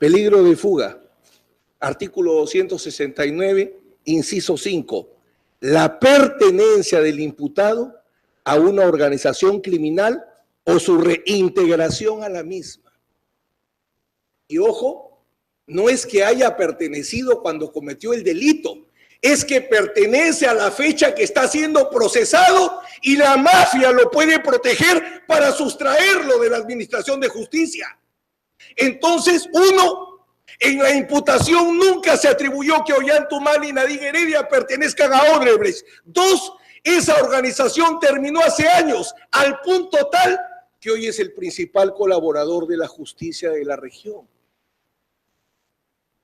Peligro de fuga. Artículo 269, inciso 5. La pertenencia del imputado a una organización criminal o su reintegración a la misma. Y ojo, no es que haya pertenecido cuando cometió el delito, es que pertenece a la fecha que está siendo procesado y la mafia lo puede proteger para sustraerlo de la administración de justicia. Entonces, uno, en la imputación nunca se atribuyó que Ollanta y Nadine Heredia pertenezcan a Odebrecht. Dos, esa organización terminó hace años, al punto tal que hoy es el principal colaborador de la justicia de la región,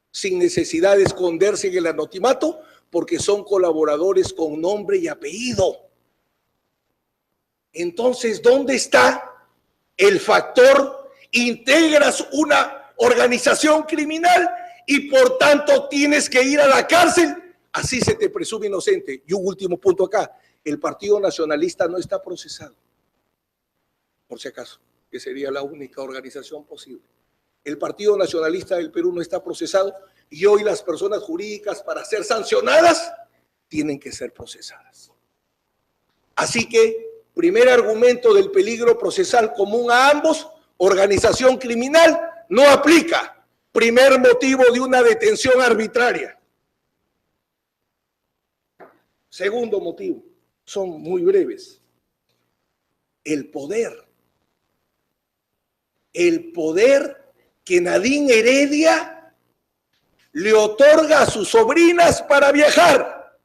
sin necesidad de esconderse en el anonimato, porque son colaboradores con nombre y apellido. Entonces, ¿dónde está el factor? Integras una organización criminal y por tanto tienes que ir a la cárcel, así se te presume inocente. Y un último punto acá, el Partido Nacionalista no está procesado, por si acaso, que sería la única organización posible. El Partido Nacionalista del Perú no está procesado y hoy las personas jurídicas para ser sancionadas tienen que ser procesadas. Así que, primer argumento del peligro procesal común a ambos, organización criminal, no aplica. Primer motivo de una detención arbitraria. Segundo motivo, son muy breves. El poder que Nadine Heredia le otorga a sus sobrinas para viajar.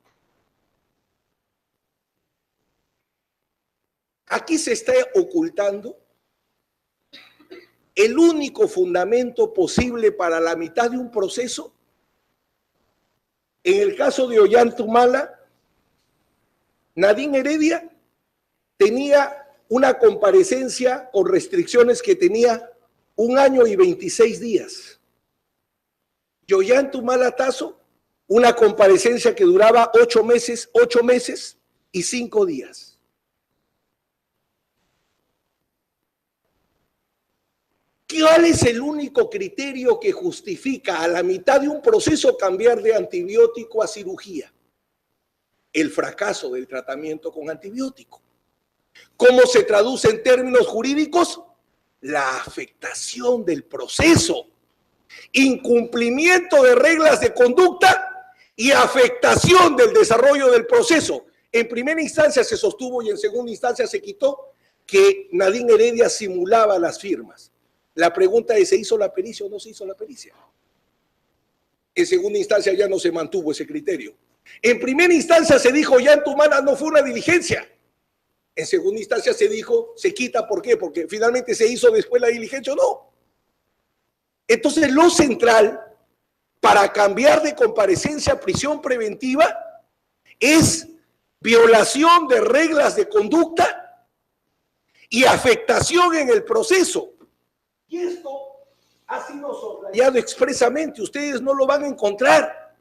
Aquí se está ocultando el único fundamento posible para la mitad de un proceso. En el caso de Ollanta, Nadine Heredia tenía una comparecencia con restricciones que tenía 1 año y 26 días. Y Ollanta una comparecencia que duraba 8 meses y 5 días. ¿Cuál es el único criterio que justifica a la mitad de un proceso cambiar de antibiótico a cirugía? El fracaso del tratamiento con antibiótico. ¿Cómo se traduce en términos jurídicos? La afectación del proceso, incumplimiento de reglas de conducta y afectación del desarrollo del proceso. En primera instancia se sostuvo y en segunda instancia se quitó que Nadine Heredia simulaba las firmas. La pregunta es, ¿se hizo la pericia o no se hizo la pericia? En segunda instancia ya no se mantuvo ese criterio. En primera instancia se dijo, Ollanta no fue una diligencia. En segunda instancia se dijo, se quita, ¿por qué? Porque finalmente se hizo después la diligencia o no. Entonces, lo central para cambiar de comparecencia a prisión preventiva es violación de reglas de conducta y afectación en el proceso. Y esto ha sido subrayado expresamente, ustedes no lo van a encontrar.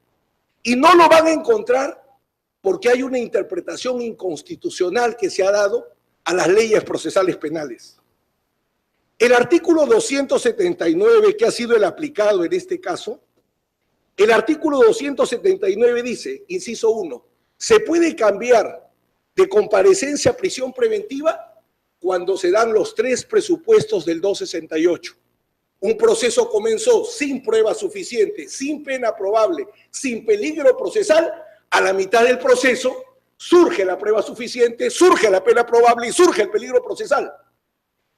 Y no lo van a encontrar porque hay una interpretación inconstitucional que se ha dado a las leyes procesales penales. El artículo 279, que ha sido el aplicado en este caso, el artículo 279 dice, inciso 1, se puede cambiar de comparecencia a prisión preventiva cuando se dan los 3 presupuestos del 268. Un proceso comenzó sin prueba suficiente, sin pena probable, sin peligro procesal. A la mitad del proceso surge la prueba suficiente, surge la pena probable y surge el peligro procesal.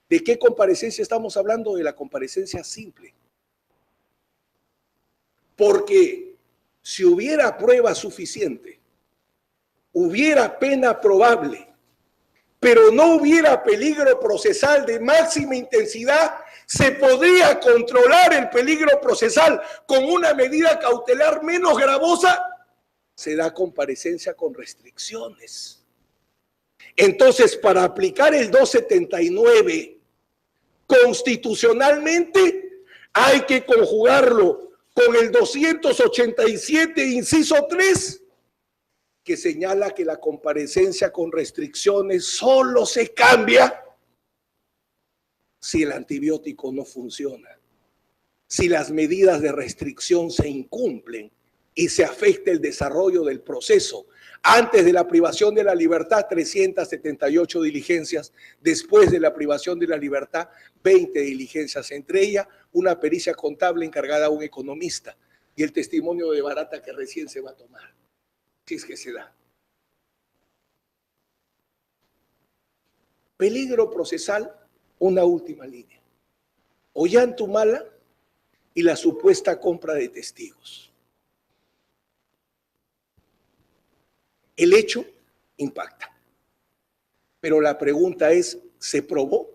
¿De qué comparecencia estamos hablando? De la comparecencia simple. Porque si hubiera prueba suficiente, hubiera pena probable, pero no hubiera peligro procesal de máxima intensidad, se podría controlar el peligro procesal con una medida cautelar menos gravosa, se da comparecencia con restricciones. Entonces, para aplicar el 279 constitucionalmente, hay que conjugarlo con el 287, inciso 3, que señala que la comparecencia con restricciones solo se cambia si el antibiótico no funciona. si las medidas de restricción se incumplen y se afecta el desarrollo del proceso. Antes de la privación de la libertad, 378 diligencias. Después de la privación de la libertad, 20 diligencias. Entre ellas, una pericia contable encargada a un economista y el testimonio de Barata que recién se va a tomar, si es que se da. Peligro procesal, una última línea. Ollantumala y la supuesta compra de testigos. El hecho impacta. Pero la pregunta es, ¿se probó?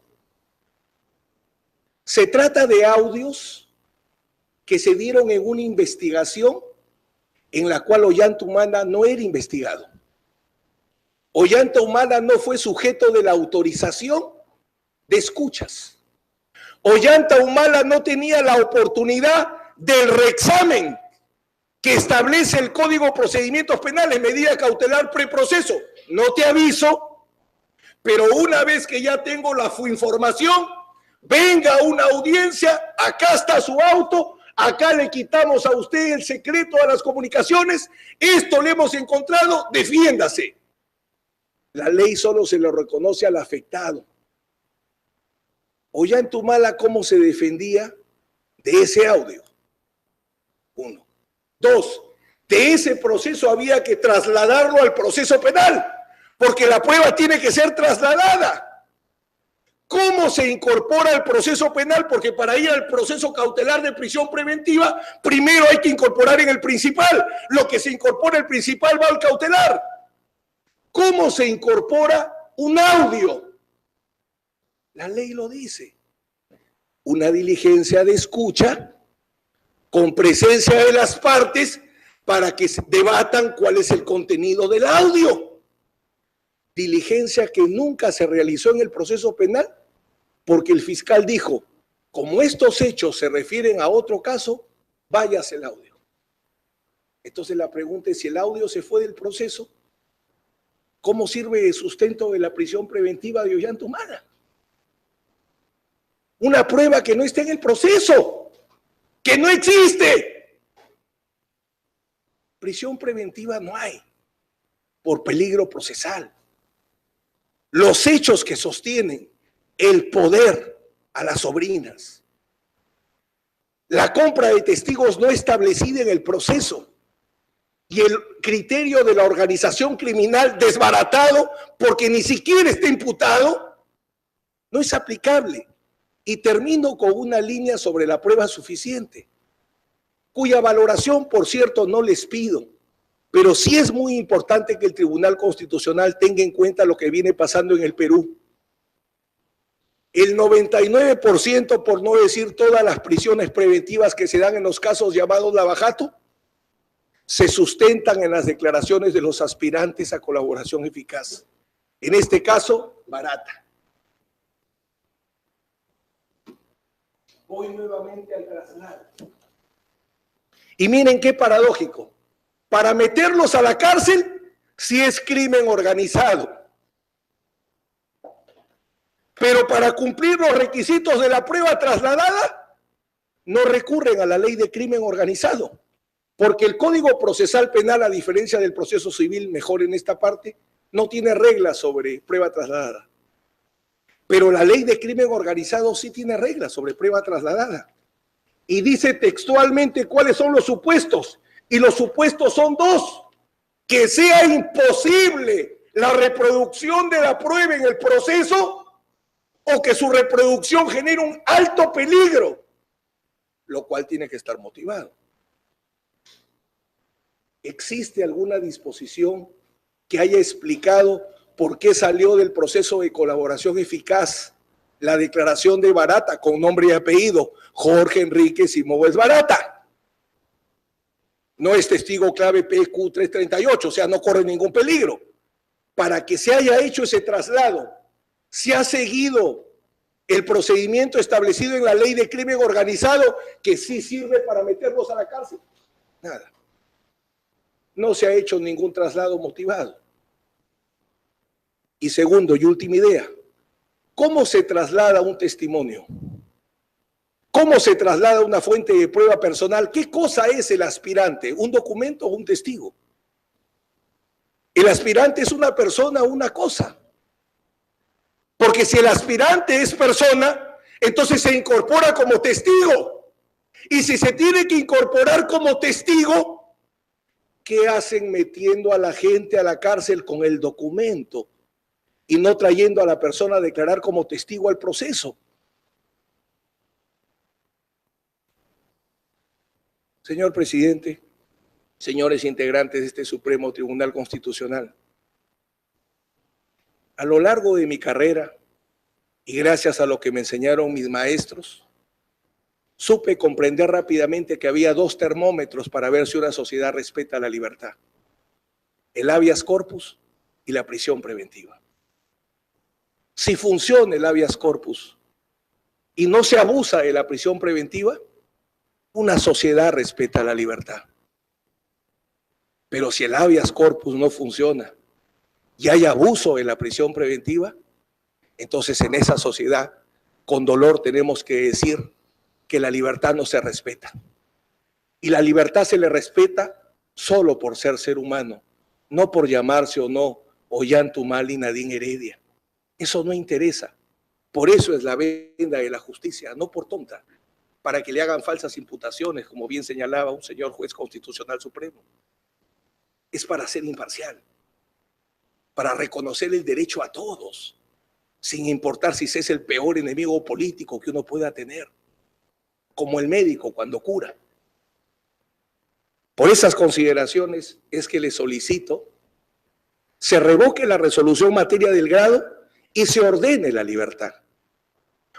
Se trata de audios que se dieron en una investigación en la cual Ollantumala no era investigado. Ollantumala no fue sujeto de la autorización de escuchas. Ollantumala no tenía la oportunidad del reexamen que establece el Código de Procedimientos Penales, medida cautelar preproceso. No te aviso, pero una vez que ya tengo la información, venga a una audiencia, acá está su auto, acá le quitamos a usted el secreto a las comunicaciones, esto le hemos encontrado, defiéndase. La ley solo se lo reconoce al afectado. Ollantumala, ¿cómo se defendía de ese audio? 1. 2. De ese proceso había que trasladarlo al proceso penal, porque la prueba tiene que ser trasladada. ¿Cómo se incorpora al proceso penal? Porque para ir al proceso cautelar de prisión preventiva, primero hay que incorporar en el principal. Lo que se incorpora el principal va al cautelar. ¿Cómo se incorpora un audio? La ley lo dice. Una diligencia de escucha con presencia de las partes para que debatan cuál es el contenido del audio. Diligencia que nunca se realizó en el proceso penal porque el fiscal dijo, como estos hechos se refieren a otro caso, váyase el audio. Entonces la pregunta es, si el audio se fue del proceso, ¿cómo sirve de sustento de la prisión preventiva de Ollantumala? Una prueba que no está en el proceso, que no existe. Prisión preventiva no hay, por peligro procesal. Los hechos que sostienen el poder a las sobrinas, la compra de testigos no establecida en el proceso y el criterio de la organización criminal desbaratado porque ni siquiera está imputado, no es aplicable. Y termino con una línea sobre la prueba suficiente, cuya valoración, por cierto, no les pido, pero sí es muy importante que el Tribunal Constitucional tenga en cuenta lo que viene pasando en el Perú. El 99%, por no decir todas las prisiones preventivas que se dan en los casos llamados Lavajato, se sustentan en las declaraciones de los aspirantes a colaboración eficaz. En este caso, Barata. Voy nuevamente al traslado. Y miren qué paradójico. Para meterlos a la cárcel, sí es crimen organizado. Pero para cumplir los requisitos de la prueba trasladada, no recurren a la ley de crimen organizado. Porque el Código Procesal Penal, a diferencia del proceso civil, mejor en esta parte, no tiene reglas sobre prueba trasladada. Pero la ley de crimen organizado sí tiene reglas sobre prueba trasladada. Y dice textualmente cuáles son los supuestos. Y los supuestos son dos. Que sea imposible la reproducción de la prueba en el proceso o que su reproducción genere un alto peligro, lo cual tiene que estar motivado. ¿Existe alguna disposición que haya explicado por qué salió del proceso de colaboración eficaz la declaración de Barata con nombre y apellido, Jorge Enrique Simoes Barata? No es testigo clave PQ 338, o sea, no corre ningún peligro. Para que se haya hecho ese traslado, se ha seguido el procedimiento establecido en la ley de crimen organizado que sí sirve para meterlos a la cárcel. Nada. No se ha hecho ningún traslado motivado. Y segundo y última idea, ¿cómo se traslada un testimonio? ¿Cómo se traslada una fuente de prueba personal? ¿Qué cosa es el aspirante? ¿Un documento o un testigo? El aspirante es una persona o una cosa. Porque si el aspirante es persona, entonces se incorpora como testigo. Y si se tiene que incorporar como testigo, ¿qué hacen metiendo a la gente a la cárcel con el documento y no trayendo a la persona a declarar como testigo al proceso? Señor presidente, señores integrantes de este Supremo Tribunal Constitucional, a lo largo de mi carrera, y gracias a lo que me enseñaron mis maestros, supe comprender rápidamente que había dos termómetros para ver si una sociedad respeta la libertad: el habeas corpus y la prisión preventiva. Si funciona el habeas corpus y no se abusa de la prisión preventiva, una sociedad respeta la libertad. Pero si el habeas corpus no funciona y hay abuso en la prisión preventiva, entonces en esa sociedad, con dolor, tenemos que decir que la libertad no se respeta. Y la libertad se le respeta solo por ser humano, no por llamarse o no Ollantaytamala y Nadine Heredia. Eso no interesa. Por eso es la venda de la justicia, no por tonta, para que le hagan falsas imputaciones, como bien señalaba un señor juez constitucional supremo. Es para ser imparcial, para reconocer el derecho a todos, sin importar si ese es el peor enemigo político que uno pueda tener, como el médico cuando cura. Por esas consideraciones es que le solicito se revoque la resolución materia del grado y se ordene la libertad.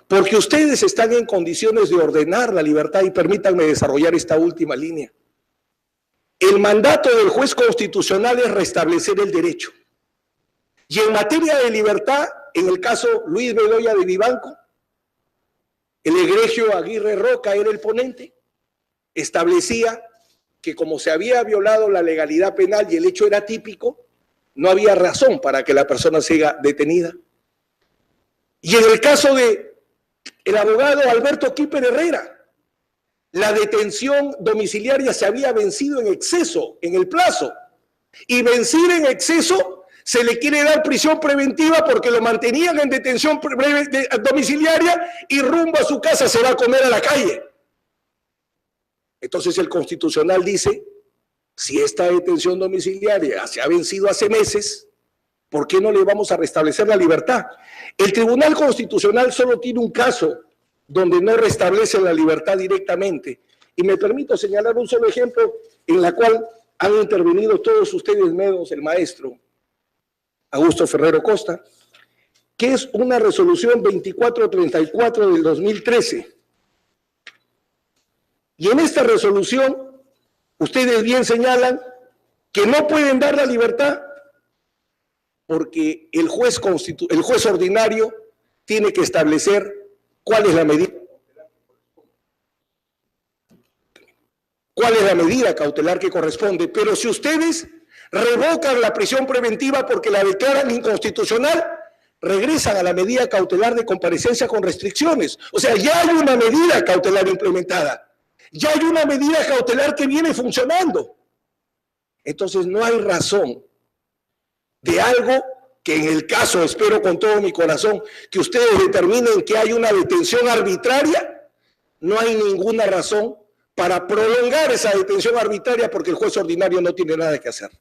Porque ustedes están en condiciones de ordenar la libertad, y permítanme desarrollar esta última línea. El mandato del juez constitucional es restablecer el derecho. Y en materia de libertad, en el caso Luis Bedoya de Vivanco, el egregio Aguirre Roca era el ponente, establecía que como se había violado la legalidad penal y el hecho era típico, no había razón para que la persona siga detenida. Y en el caso de el abogado Alberto Quíper Herrera, la detención domiciliaria se había vencido en exceso, en el plazo, y vencir en exceso se le quiere dar prisión preventiva porque lo mantenían en detención domiciliaria y rumbo a su casa se va a comer a la calle. Entonces el Constitucional dice, si esta detención domiciliaria se ha vencido hace meses, ¿por qué no le vamos a restablecer la libertad? El Tribunal Constitucional solo tiene un caso donde no restablece la libertad directamente. Y me permito señalar un solo ejemplo en la cual han intervenido todos ustedes, menos el maestro Augusto Ferrero Costa, que es una resolución 2434 del 2013. Y en esta resolución, ustedes bien señalan que no pueden dar la libertad porque el juez ordinario tiene que establecer cuál es la medida cautelar que corresponde. Pero si ustedes revocan la prisión preventiva porque la declaran inconstitucional, regresan a la medida cautelar de comparecencia con restricciones. O sea, ya hay una medida cautelar implementada. Ya hay una medida cautelar que viene funcionando. Entonces no hay razón de algo que en el caso, espero con todo mi corazón, que ustedes determinen que hay una detención arbitraria, no hay ninguna razón para prolongar esa detención arbitraria porque el juez ordinario no tiene nada que hacer.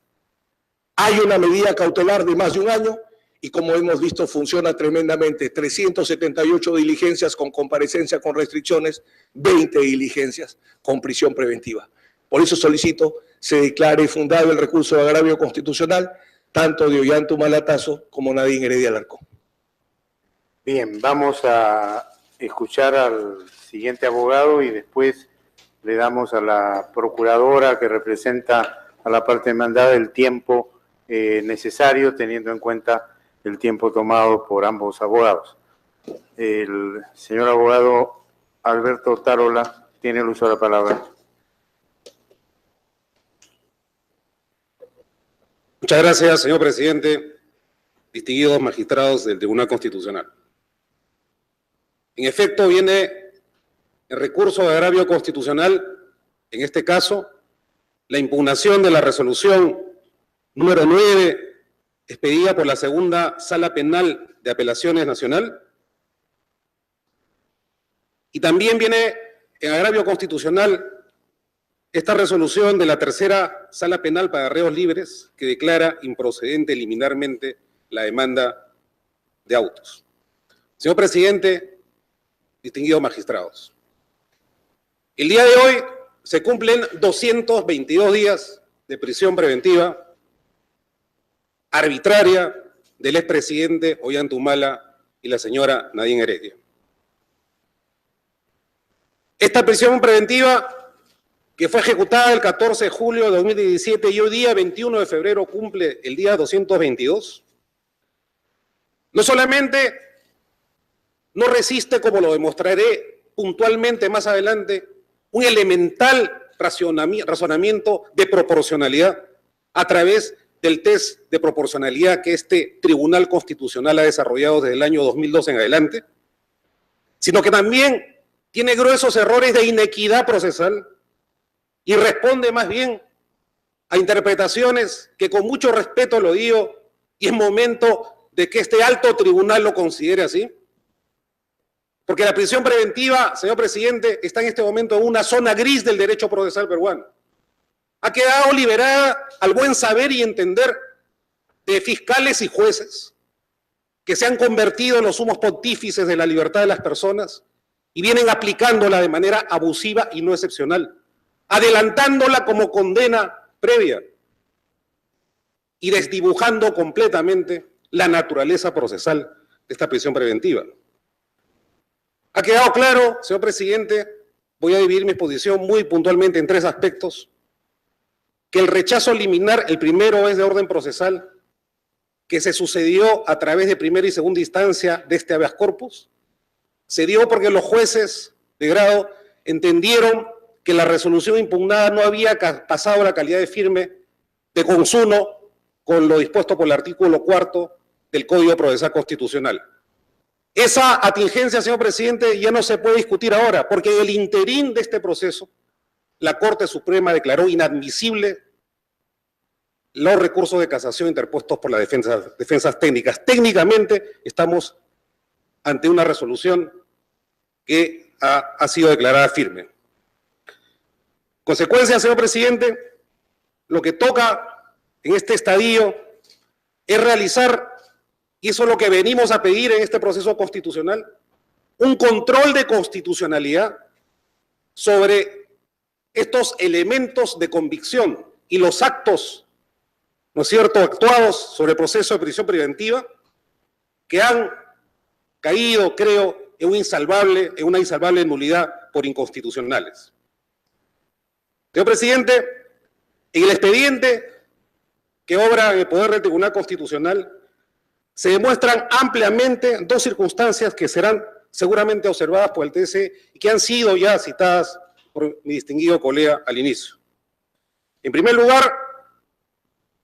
Hay una medida cautelar de más de un año y como hemos visto funciona tremendamente. 378 diligencias con comparecencia con restricciones, 20 diligencias con prisión preventiva. Por eso solicito se declare fundado el recurso de agravio constitucional tanto de Ollantaytamala como Nadine Heredia Alarcón. Bien, vamos a escuchar al siguiente abogado y después le damos a la procuradora que representa a la parte demandada el tiempo necesario, teniendo en cuenta el tiempo tomado por ambos abogados. El señor abogado Alberto Otárola tiene el uso de la palabra. Muchas gracias, señor presidente, distinguidos magistrados del Tribunal Constitucional. En efecto, viene en recurso de agravio constitucional, en este caso, la impugnación de la resolución número 9, expedida por la Segunda Sala Penal de Apelaciones Nacional. Y también viene en agravio constitucional esta resolución de la Tercera Sala Penal para Reos Libres, que declara improcedente liminarmente la demanda de autos. Señor presidente, distinguidos magistrados, el día de hoy se cumplen 222 días de prisión preventiva arbitraria del expresidente Ollanta Humala y la señora Nadine Heredia. Esta prisión preventiva, que fue ejecutada el 14 de julio de 2017 y hoy día, 21 de febrero, cumple el día 222, no solamente no resiste, como lo demostraré puntualmente más adelante, un elemental razonamiento de proporcionalidad a través del test de proporcionalidad que este Tribunal Constitucional ha desarrollado desde el año 2002 en adelante, sino que también tiene gruesos errores de inequidad procesal y responde más bien a interpretaciones que, con mucho respeto lo digo, y es momento de que este alto tribunal lo considere así, porque la prisión preventiva, señor presidente, está en este momento en una zona gris del derecho procesal peruano. Ha quedado liberada al buen saber y entender de fiscales y jueces que se han convertido en los sumos pontífices de la libertad de las personas y vienen aplicándola de manera abusiva y no excepcional, adelantándola como condena previa y desdibujando completamente la naturaleza procesal de esta prisión preventiva. Ha quedado claro, señor presidente, voy a dividir mi exposición muy puntualmente en tres aspectos, que el rechazo liminar, el primero es de orden procesal, que se sucedió a través de primera y segunda instancia de este habeas corpus, se dio porque los jueces de grado entendieron que la resolución impugnada no había pasado la calidad de firme de consuno con lo dispuesto por el artículo 4 del Código Procesal Constitucional. Esa atingencia, señor presidente, ya no se puede discutir ahora, porque en el interín de este proceso, la Corte Suprema declaró inadmisible los recursos de casación interpuestos por las defensas técnicas. Técnicamente estamos ante una resolución que ha sido declarada firme. Consecuencia, señor presidente, lo que toca en este estadio es realizar, y eso es lo que venimos a pedir en este proceso constitucional, un control de constitucionalidad sobre estos elementos de convicción y los actos, ¿no es cierto?, actuados sobre el proceso de prisión preventiva, que han caído, creo, en una insalvable nulidad por inconstitucionales. Señor presidente, en el expediente que obra en el poder del Tribunal Constitucional se demuestran ampliamente dos circunstancias que serán seguramente observadas por el TC y que han sido ya citadas por mi distinguido colega al inicio. En primer lugar,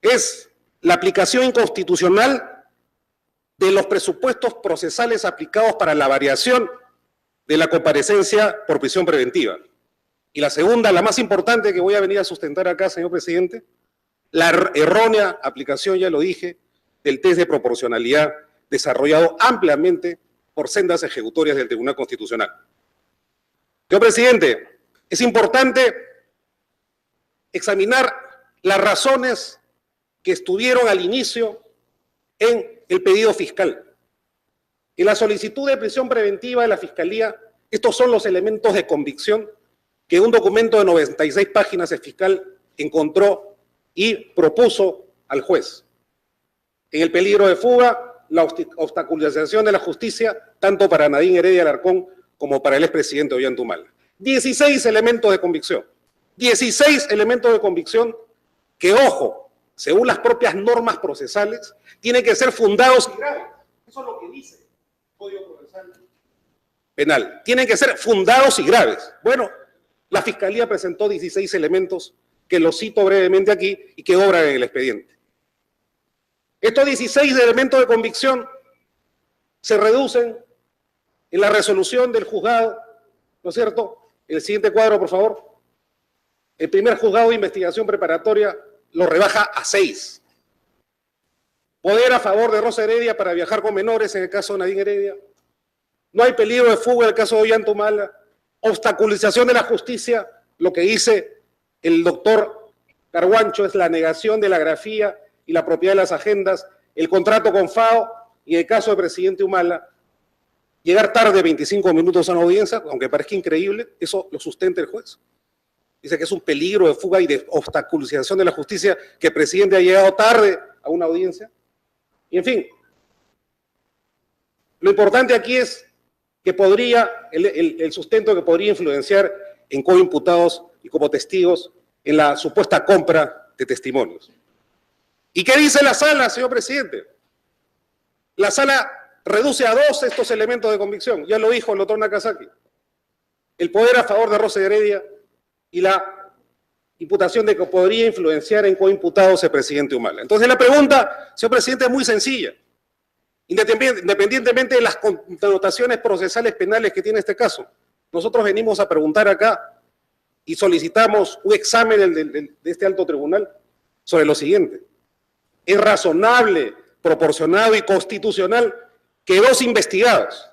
es la aplicación inconstitucional de los presupuestos procesales aplicados para la variación de la comparecencia por prisión preventiva. Y la segunda, la más importante que voy a venir a sustentar acá, señor presidente, la errónea aplicación, ya lo dije, del test de proporcionalidad desarrollado ampliamente por sendas ejecutorias del Tribunal Constitucional. Señor presidente, es importante examinar las razones que estuvieron al inicio en el pedido fiscal. En la solicitud de prisión preventiva de la Fiscalía, estos son los elementos de convicción que un documento de 96 páginas el fiscal encontró y propuso al juez. En el peligro de fuga, la obstaculización de la justicia, tanto para Nadine Heredia Alarcón como para el expresidente Ollanta Humala. 16 elementos de convicción. 16 elementos de convicción que, ojo, según las propias normas procesales, tienen que ser fundados y graves. Eso es lo que dice el Código Procesal Penal. Tienen que ser fundados y graves. Bueno, la Fiscalía presentó 16 elementos que los cito brevemente aquí y que obran en el expediente. Estos 16 elementos de convicción se reducen en la resolución del juzgado, ¿no es cierto? El siguiente cuadro, por favor. El primer juzgado de investigación preparatoria lo rebaja a 6. Poder a favor de Rosa Heredia para viajar con menores en el caso de Nadine Heredia. No hay peligro de fuga en el caso de Ollanta Humala. Obstaculización de la justicia. Lo que dice el doctor Carguancho es la negación de la grafía y la propiedad de las agendas, el contrato con FAO y en el caso del presidente Humala, llegar tarde 25 minutos a una audiencia, aunque parezca increíble, eso lo sustenta el juez. Dice que es un peligro de fuga y de obstaculización de la justicia que el presidente ha llegado tarde a una audiencia. Y en fin, lo importante aquí es que podría, el sustento que podría influenciar en coimputados y como testigos en la supuesta compra de testimonios. ¿Y qué dice la sala, señor presidente? La sala reduce a 2 estos elementos de convicción. Ya lo dijo el doctor Nakazaki. El poder a favor de Rosa Heredia y la imputación de que podría influenciar en coimputados el presidente Humala. Entonces la pregunta, señor presidente, es muy sencilla. Independientemente de las connotaciones procesales penales que tiene este caso, nosotros venimos a preguntar acá y solicitamos un examen de este alto tribunal sobre lo siguiente. ¿Es razonable, proporcionado y constitucional que 2 investigados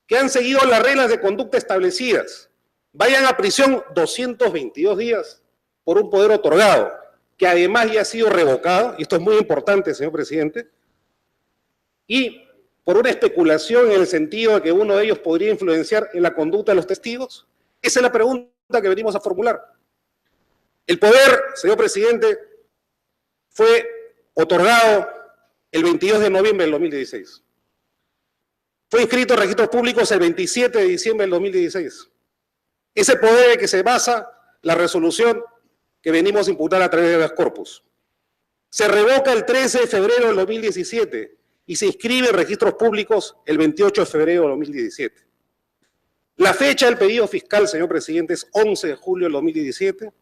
que han seguido las reglas de conducta establecidas vayan a prisión 222 días por un poder otorgado, que además ya ha sido revocado, y esto es muy importante, señor presidente, y por una especulación en el sentido de que uno de ellos podría influenciar en la conducta de los testigos? Esa es la pregunta que venimos a formular. El poder, señor presidente, fue otorgado el 22 de noviembre del 2016. Fue inscrito en registros públicos el 27 de diciembre del 2016. Ese poder en que se basa la resolución que venimos a imputar a través de habeas corpus. Se revoca el 13 de febrero del 2017 y se inscribe en registros públicos el 28 de febrero del 2017. La fecha del pedido fiscal, señor presidente, es 11 de julio del 2017.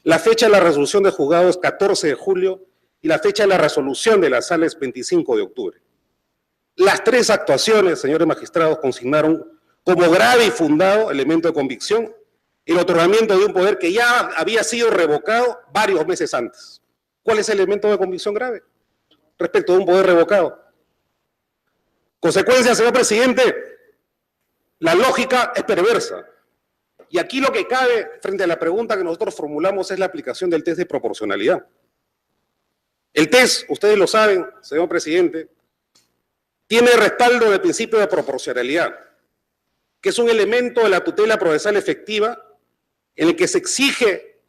La fecha de la resolución de juzgado es 14 de julio y la fecha de la resolución de la sala es 25 de octubre. Las 3 actuaciones, señores magistrados, consignaron como grave y fundado elemento de convicción el otorgamiento de un poder que ya había sido revocado varios meses antes. ¿Cuál es el elemento de convicción grave respecto de un poder revocado? Consecuencia, señor presidente, la lógica es perversa. Y aquí lo que cabe frente a la pregunta que nosotros formulamos es la aplicación del test de proporcionalidad. El test, ustedes lo saben, señor presidente, tiene respaldo del principio de proporcionalidad, que es un elemento de la tutela procesal efectiva en el que se exige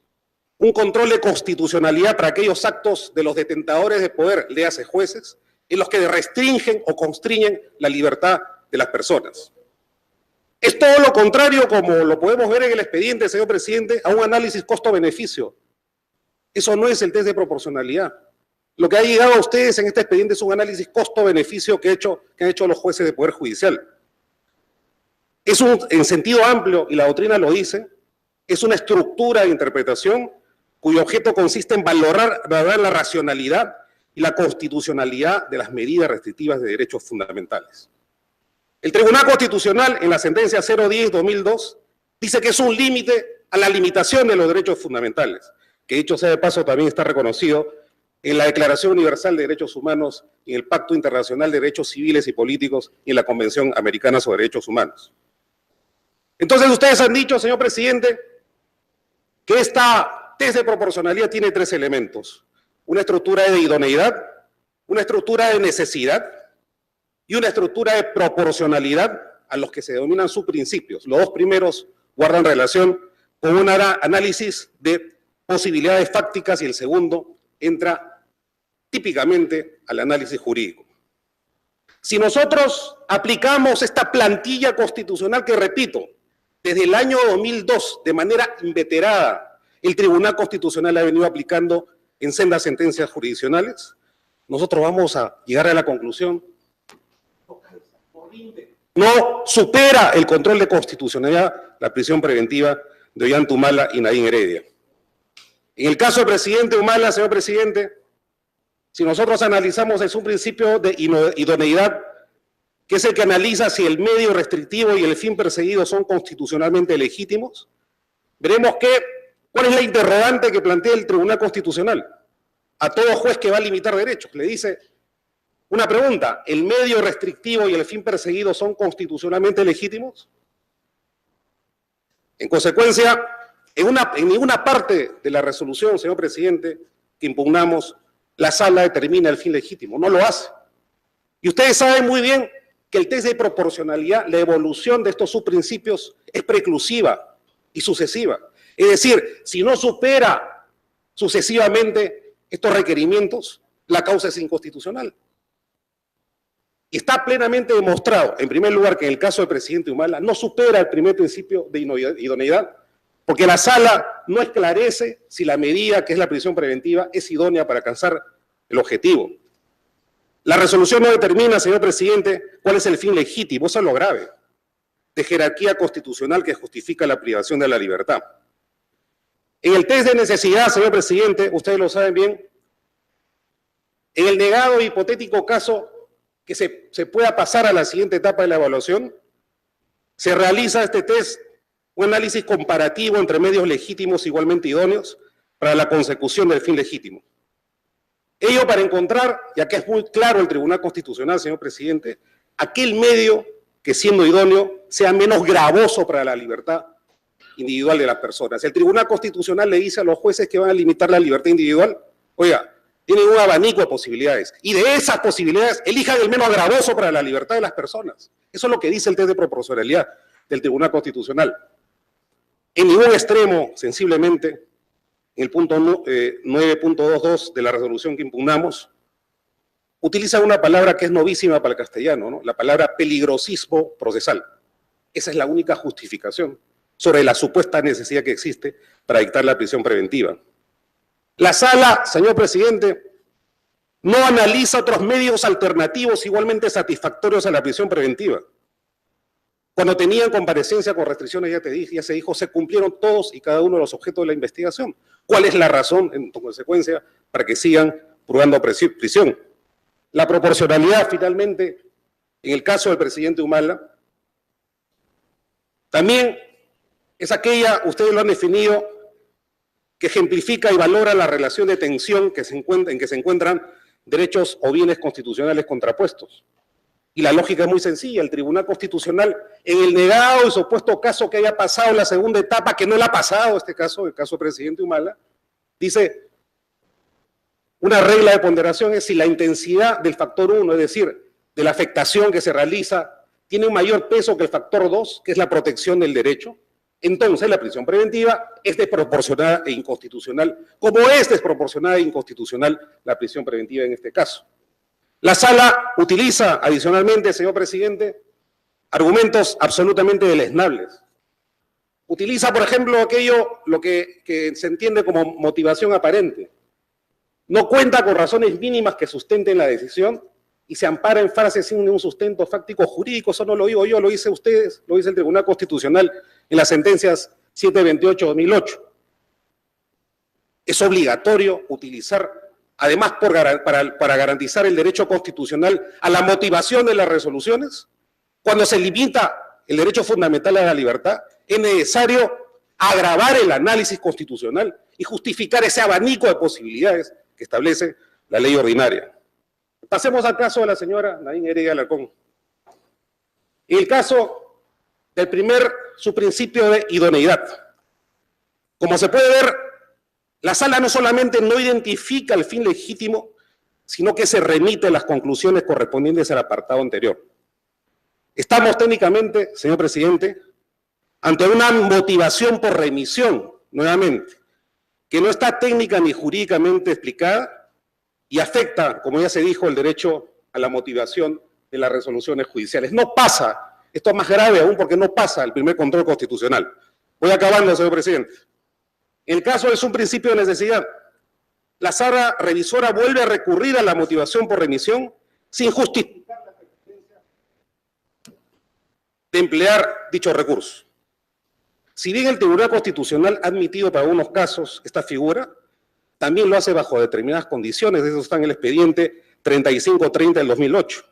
un control de constitucionalidad para aquellos actos de los detentadores de poder, léase jueces, en los que restringen o constriñen la libertad de las personas. Es todo lo contrario, como lo podemos ver en el expediente, señor presidente, a un análisis costo-beneficio. Eso no es el test de proporcionalidad. Lo que ha llegado a ustedes en este expediente es un análisis costo-beneficio que han hecho los jueces de Poder Judicial. Es en sentido amplio, y la doctrina lo dice, es una estructura de interpretación cuyo objeto consiste en valorar la racionalidad y la constitucionalidad de las medidas restrictivas de derechos fundamentales. El Tribunal Constitucional, en la sentencia 010-2002, dice que es un límite a la limitación de los derechos fundamentales, que dicho sea de paso también está reconocido en la Declaración Universal de Derechos Humanos, en el Pacto Internacional de Derechos Civiles y Políticos y en la Convención Americana sobre Derechos Humanos. Entonces ustedes han dicho, señor presidente, que esta test de proporcionalidad tiene 3 elementos. Una estructura de idoneidad, una estructura de necesidad y una estructura de proporcionalidad a los que se denominan sus principios. Los 2 primeros guardan relación con un análisis de posibilidades fácticas y el segundo entra típicamente al análisis jurídico. Si nosotros aplicamos esta plantilla constitucional que, repito, desde el año 2002, de manera inveterada, el Tribunal Constitucional ha venido aplicando en sendas sentencias jurisdiccionales, nosotros vamos a llegar a la conclusión: no supera el control de constitucionalidad la prisión preventiva de Ollanta Humala y Nadine Heredia. En el caso del presidente Humala, señor presidente, si nosotros analizamos es un principio de idoneidad que es el que analiza si el medio restrictivo y el fin perseguido son constitucionalmente legítimos, veremos cuál es la interrogante que plantea el Tribunal Constitucional a todo juez que va a limitar derechos. Le dice una pregunta: ¿el medio restrictivo y el fin perseguido son constitucionalmente legítimos? En consecuencia, en ninguna parte de la resolución, señor presidente, que impugnamos, la sala determina el fin legítimo, no lo hace. Y ustedes saben muy bien que el test de proporcionalidad, la evolución de estos subprincipios es preclusiva y sucesiva. Es decir, si no supera sucesivamente estos requerimientos, la causa es inconstitucional. Y está plenamente demostrado, en primer lugar, que en el caso del presidente Humala no supera el primer principio de idoneidad, porque la sala no esclarece si la medida, que es la prisión preventiva, es idónea para alcanzar el objetivo. La resolución no determina, señor presidente, cuál es el fin legítimo, eso es lo grave, de jerarquía constitucional que justifica la privación de la libertad. En el test de necesidad, señor presidente, ustedes lo saben bien, en el negado hipotético caso que se pueda pasar a la siguiente etapa de la evaluación, se realiza este test, un análisis comparativo entre medios legítimos igualmente idóneos para la consecución del fin legítimo. Ello para encontrar, ya que es muy claro el Tribunal Constitucional, señor presidente, aquel medio que siendo idóneo sea menos gravoso para la libertad individual de las personas. El Tribunal Constitucional le dice a los jueces que van a limitar la libertad individual, oiga, tienen un abanico de posibilidades, y de esas posibilidades elijan el menos gravoso para la libertad de las personas. Eso es lo que dice el test de proporcionalidad del Tribunal Constitucional. En ningún extremo, sensiblemente, en el punto 9.22 de la resolución que impugnamos, utiliza una palabra que es novísima para el castellano, ¿no? La palabra peligrosismo procesal. Esa es la única justificación sobre la supuesta necesidad que existe para dictar la prisión preventiva. La sala, señor presidente, no analiza otros medios alternativos igualmente satisfactorios a la prisión preventiva. Cuando tenían comparecencia con restricciones, ya se dijo, se cumplieron todos y cada uno de los objetos de la investigación. ¿Cuál es la razón, en consecuencia, para que sigan purgando prisión? La proporcionalidad, finalmente, en el caso del presidente Humala, también es aquella, ustedes lo han definido, que ejemplifica y valora la relación de tensión en que se encuentran derechos o bienes constitucionales contrapuestos. Y la lógica es muy sencilla. El Tribunal Constitucional, en el negado y supuesto caso que haya pasado en la segunda etapa, que no le ha pasado este caso, el caso del presidente Humala, dice, una regla de ponderación es si la intensidad del factor 1, es decir, de la afectación que se realiza, tiene un mayor peso que el factor 2, que es la protección del derecho, entonces la prisión preventiva es desproporcionada e inconstitucional, como es desproporcionada e inconstitucional la prisión preventiva en este caso. La sala utiliza adicionalmente, señor presidente, argumentos absolutamente deleznables. Utiliza, por ejemplo, lo que se entiende como motivación aparente. No cuenta con razones mínimas que sustenten la decisión y se ampara en frases sin un sustento fáctico jurídico. Eso no lo digo yo, lo dice ustedes, lo dice el Tribunal Constitucional en las sentencias 728-2008. Es obligatorio utilizar, además para garantizar el derecho constitucional a la motivación de las resoluciones, cuando se limita el derecho fundamental a la libertad, es necesario agravar el análisis constitucional y justificar ese abanico de posibilidades que establece la ley ordinaria. Pasemos al caso de la señora Nadine Heredia Alarcón. En el caso del su principio de idoneidad. Como se puede ver, la sala no solamente no identifica el fin legítimo, sino que se remite a las conclusiones correspondientes al apartado anterior. Estamos técnicamente, señor presidente, ante una motivación por remisión, nuevamente, que no está técnica ni jurídicamente explicada y afecta, como ya se dijo, el derecho a la motivación de las resoluciones judiciales. No pasa, esto es más grave aún porque no pasa el primer control constitucional. Voy acabando, señor presidente. En el caso es un principio de necesidad. La sala revisora vuelve a recurrir a la motivación por remisión sin justificar la pertinencia de emplear dicho recurso. Si bien el Tribunal Constitucional ha admitido para algunos casos esta figura, también lo hace bajo determinadas condiciones. Eso está en el expediente 3530 del 2008.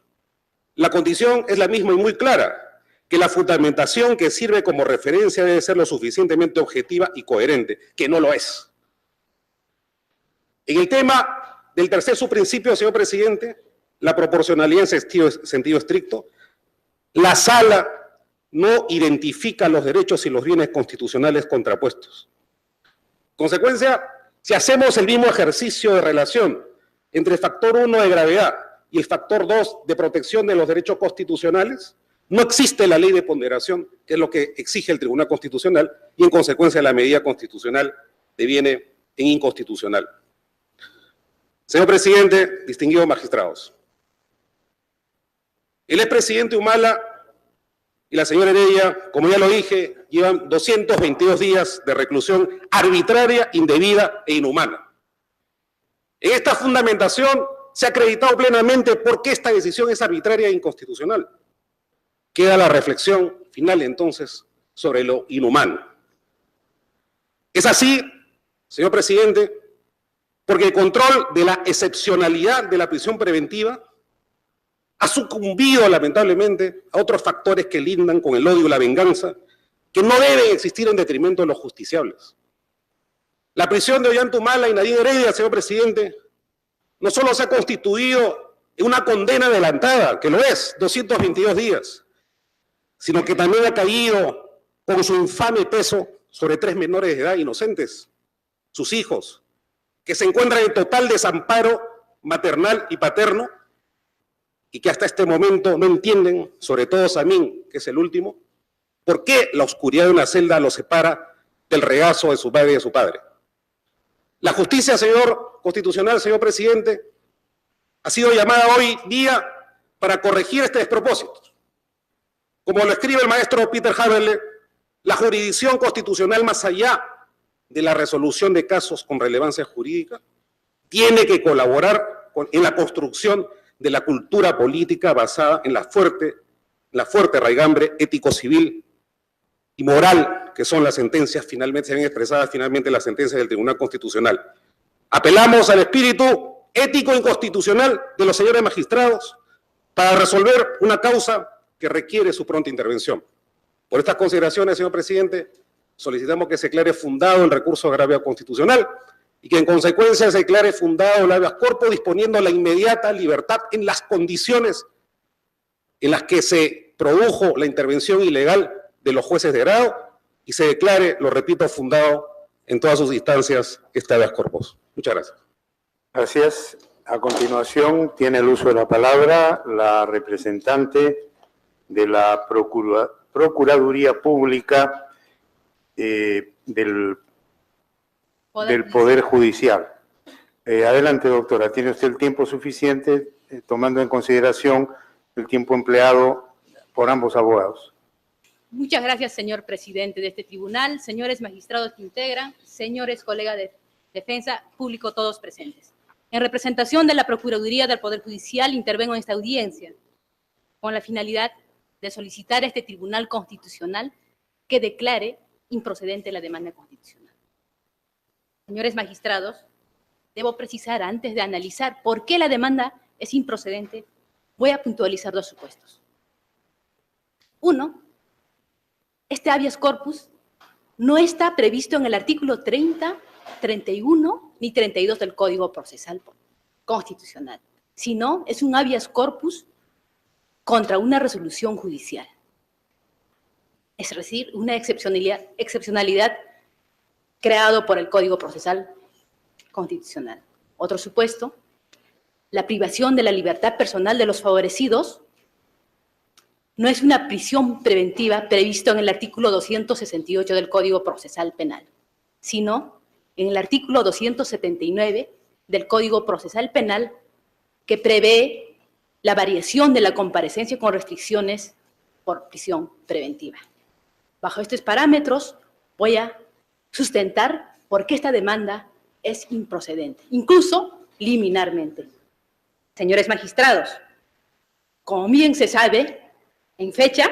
La condición es la misma y muy clara, que la fundamentación que sirve como referencia debe ser lo suficientemente objetiva y coherente, que no lo es. En el tema del tercer subprincipio, señor presidente, la proporcionalidad en sentido estricto, la Sala no identifica los derechos y los bienes constitucionales contrapuestos. Consecuencia, si hacemos el mismo ejercicio de relación entre el factor 1 de gravedad y el factor 2 de protección de los derechos constitucionales, no existe la ley de ponderación, que es lo que exige el Tribunal Constitucional, y en consecuencia la medida constitucional deviene en inconstitucional. Señor presidente, distinguidos magistrados, el expresidente Humala y la señora Heredia, como ya lo dije, llevan 222 días de reclusión arbitraria, indebida e inhumana. En esta fundamentación se ha acreditado plenamente por qué esta decisión es arbitraria e inconstitucional. Queda la reflexión final, entonces, sobre lo inhumano. Es así, señor presidente, porque el control de la excepcionalidad de la prisión preventiva ha sucumbido, lamentablemente, a otros factores que lindan con el odio y la venganza, que no deben existir en detrimento de los justiciables. La prisión de Ollanta Humala y Nadine Heredia, señor presidente, no solo se ha constituido en una condena adelantada, que lo es, 222 días, sino que también ha caído con su infame peso sobre 3 menores de edad inocentes, sus hijos, que se encuentran en total desamparo maternal y paterno, y que hasta este momento no entienden, sobre todo Samín, que es el último, por qué la oscuridad de una celda los separa del regazo de su madre y de su padre. La justicia, señor constitucional, señor presidente, ha sido llamada hoy día para corregir este despropósito. Como lo escribe el maestro Peter Haberle, la jurisdicción constitucional, más allá de la resolución de casos con relevancia jurídica, tiene que colaborar en la construcción de la cultura política basada en la fuerte raigambre ético-civil y moral que son las sentencias finalmente, se ven expresadas finalmente en las sentencias del Tribunal Constitucional. Apelamos al espíritu ético e inconstitucional de los señores magistrados para resolver una causa que requiere su pronta intervención. Por estas consideraciones, señor presidente, solicitamos que se declare fundado el recurso de agravio constitucional y que en consecuencia se declare fundado el habeas corpus, disponiendo la inmediata libertad en las condiciones en las que se produjo la intervención ilegal de los jueces de grado y se declare, lo repito, fundado en todas sus instancias este habeas corpus. Muchas gracias. Gracias. A continuación tiene el uso de la palabra la representante de la Procuraduría Pública del Poder Judicial. Adelante, doctora. Tiene usted el tiempo suficiente, tomando en consideración el tiempo empleado por ambos abogados. Muchas gracias, señor presidente de este tribunal, señores magistrados que integran, señores colegas de defensa, público, todos presentes. En representación de la Procuraduría del Poder Judicial, intervengo en esta audiencia con la finalidad de solicitar a este Tribunal Constitucional que declare improcedente la demanda constitucional. Señores magistrados, debo precisar antes de analizar por qué la demanda es improcedente, voy a puntualizar 2 supuestos. 1, este habeas corpus no está previsto en el artículo 30, 31 ni 32 del Código Procesal Constitucional, sino es un habeas corpus contra una resolución judicial. Es decir, una excepcionalidad creado por el Código Procesal Constitucional. Otro supuesto, la privación de la libertad personal de los favorecidos no es una prisión preventiva previsto en el artículo 268 del Código Procesal Penal, sino en el artículo 279 del Código Procesal Penal, que prevé la variación de la comparecencia con restricciones por prisión preventiva. Bajo estos parámetros voy a sustentar por qué esta demanda es improcedente, incluso liminarmente. Señores magistrados, como bien se sabe, en fecha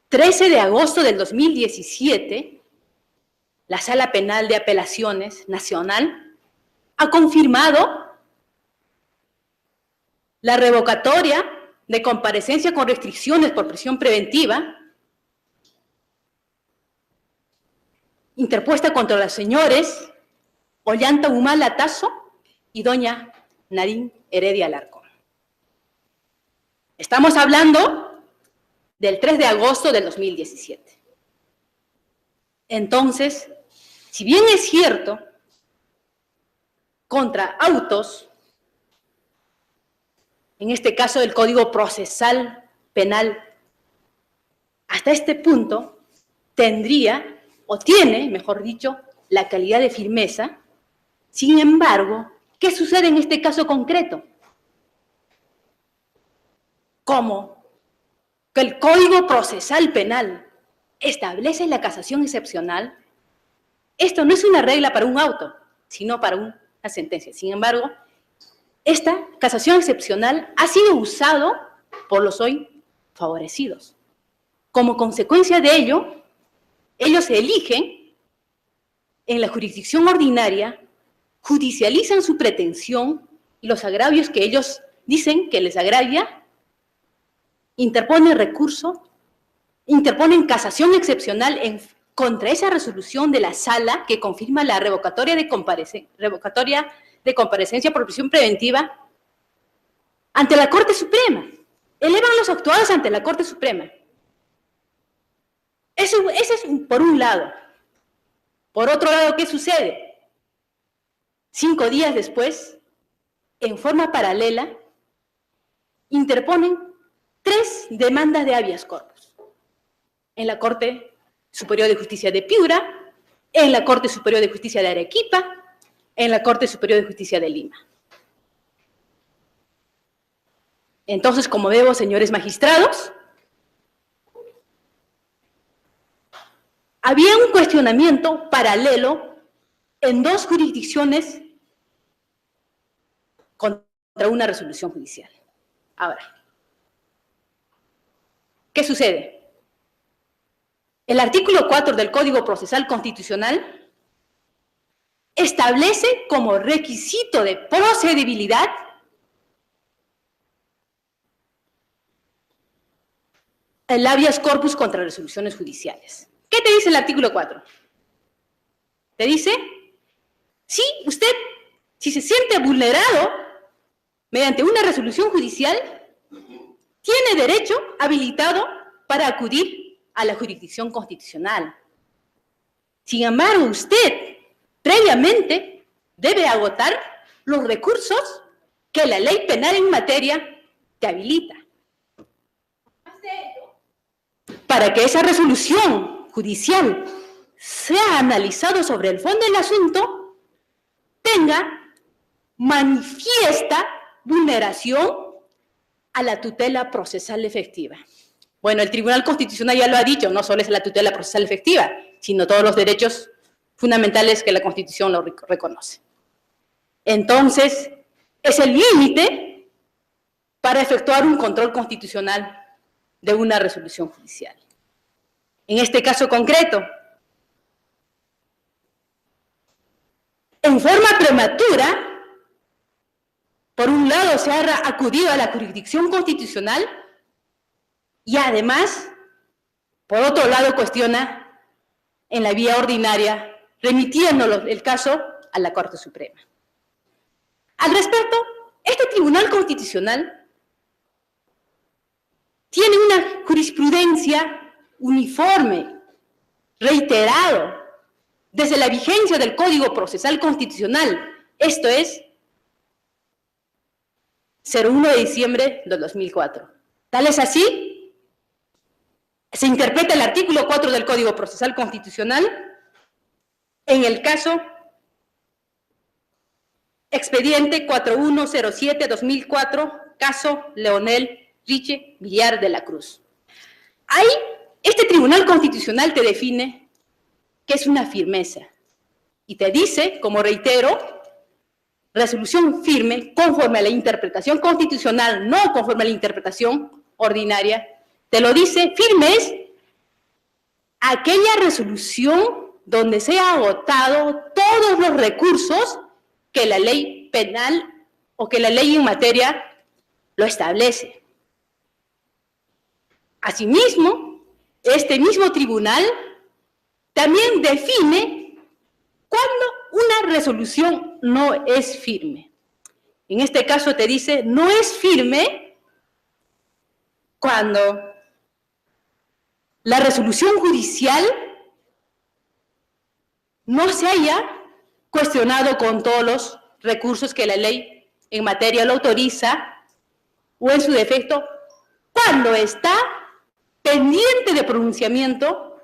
13 de agosto del 2017, la Sala Penal de Apelaciones Nacional ha confirmado la revocatoria de comparecencia con restricciones por prisión preventiva interpuesta contra los señores Ollanta Humala Tazo y doña Nadine Heredia Alarcón. Estamos hablando del 3 de agosto del 2017. Entonces, si bien es cierto, contra autos, en este caso del Código Procesal Penal, hasta este punto tendría, o tiene, mejor dicho, la calidad de firmeza. Sin embargo, ¿qué sucede en este caso concreto? Como que el Código Procesal Penal establece la casación excepcional, esto no es una regla para un auto, sino para una sentencia. Sin embargo, esta casación excepcional ha sido usado por los hoy favorecidos. Como consecuencia de ello, ellos eligen en la jurisdicción ordinaria, judicializan su pretensión y los agravios que ellos dicen que les agravia, interponen recurso, interponen casación excepcional contra esa resolución de la sala que confirma la revocatoria de comparecencia por prisión preventiva ante la Corte Suprema. Elevan los actuados ante la Corte Suprema. Ese es por un lado. Por otro lado, ¿qué sucede? 5 días después, en forma paralela, interponen 3 demandas de habeas corpus en la Corte Superior de Justicia de Piura, en la Corte Superior de Justicia de Arequipa, en la Corte Superior de Justicia de Lima. Entonces, como veo, señores magistrados, había un cuestionamiento paralelo en 2 jurisdicciones contra una resolución judicial. Ahora, ¿qué sucede? El artículo 4 del Código Procesal Constitucional establece como requisito de procedibilidad el habeas corpus contra resoluciones judiciales. ¿Qué te dice el artículo 4? Te dice, si usted, si se siente vulnerado mediante una resolución judicial, tiene derecho habilitado para acudir a la jurisdicción constitucional. Sin embargo, usted previamente debe agotar los recursos que la ley penal en materia te habilita. Para que esa resolución judicial sea analizado sobre el fondo del asunto, tenga manifiesta vulneración a la tutela procesal efectiva. Bueno, el Tribunal Constitucional ya lo ha dicho, no solo es la tutela procesal efectiva, sino todos los derechos fundamentales que la Constitución lo reconoce. Entonces, es el límite para efectuar un control constitucional de una resolución judicial. En este caso concreto, en forma prematura, por un lado se ha acudido a la jurisdicción constitucional y además, por otro lado, cuestiona en la vía ordinaria, remitiendo el caso a la Corte Suprema. Al respecto, este Tribunal Constitucional tiene una jurisprudencia uniforme, reiterado, desde la vigencia del Código Procesal Constitucional, esto es, 01 de diciembre del 2004. Tal es así, se interpreta el artículo 4 del Código Procesal Constitucional en el caso expediente 4107-2004, caso Leonel Riche Villar de la Cruz. Ahí, este Tribunal Constitucional te define qué es una firmeza y te dice, como reitero, resolución firme conforme a la interpretación constitucional, no conforme a la interpretación ordinaria. Te lo dice, firme es aquella resolución donde se ha agotado todos los recursos que la ley penal o que la ley en materia lo establece. Asimismo, este mismo tribunal también define cuándo una resolución no es firme. En este caso te dice, no es firme cuando la resolución judicial no se haya cuestionado con todos los recursos que la ley en materia lo autoriza, o en su defecto, cuando está pendiente de pronunciamiento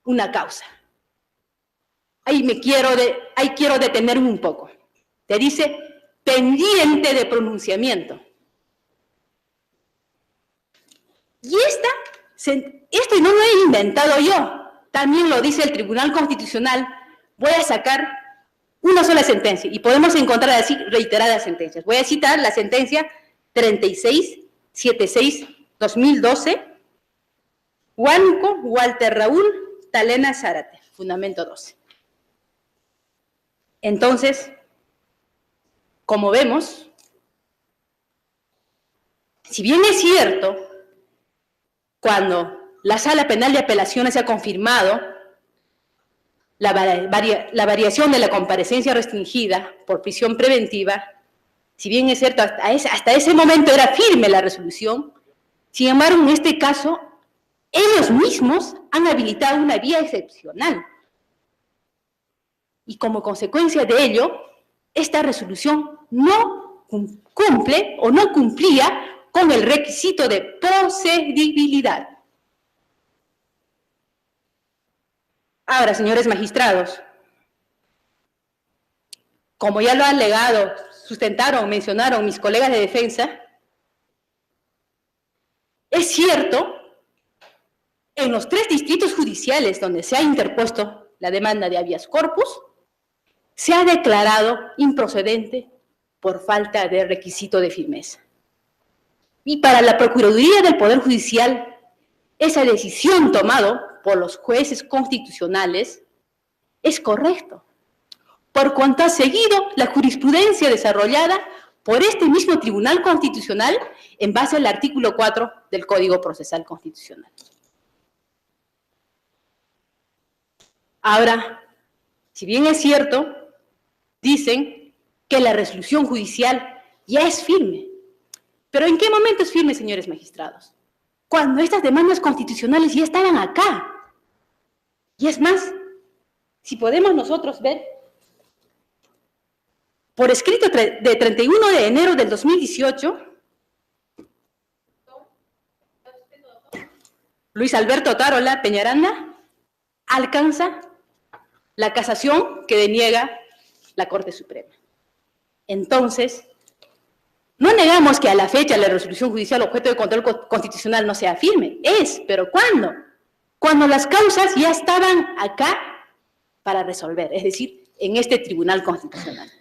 una causa. Ahí quiero detenerme un poco. Te dice pendiente de pronunciamiento. Y esto no lo he inventado yo, también lo dice el Tribunal Constitucional. Voy a sacar una sola sentencia y podemos encontrar así reiteradas sentencias. Voy a citar la sentencia 3676-2012, Huánuco, Walter Raúl, Talena Zárate, fundamento 12. Entonces, como vemos, si bien es cierto, cuando la Sala Penal de Apelaciones ha confirmado la variación de la comparecencia restringida por prisión preventiva, si bien es cierto, hasta ese momento era firme la resolución, sin embargo, en este caso, ellos mismos han habilitado una vía excepcional. Y como consecuencia de ello, esta resolución no cumple o no cumplía con el requisito de procedibilidad. Ahora, señores magistrados, como ya lo han alegado, sustentaron, mencionaron mis colegas de defensa, es cierto, en los 3 distritos judiciales donde se ha interpuesto la demanda de habeas corpus, se ha declarado improcedente por falta de requisito de firmeza. Y para la Procuraduría del Poder Judicial, esa decisión tomada por los jueces constitucionales es correcto, por cuanto ha seguido la jurisprudencia desarrollada por este mismo Tribunal Constitucional en base al artículo 4 del Código Procesal Constitucional. Ahora, si bien es cierto, dicen que la resolución judicial ya es firme. ¿Pero en qué momento es firme, señores magistrados? Cuando estas demandas constitucionales ya estaban acá. Y es más, si podemos nosotros ver, por escrito de 31 de enero del 2018, Luis Alberto Otárola Peñaranda alcanza la casación que deniega la Corte Suprema. Entonces, no negamos que a la fecha la resolución judicial objeto de control constitucional no sea firme. Pero ¿cuándo? Cuando las causas ya estaban acá para resolver, es decir, en este Tribunal Constitucional.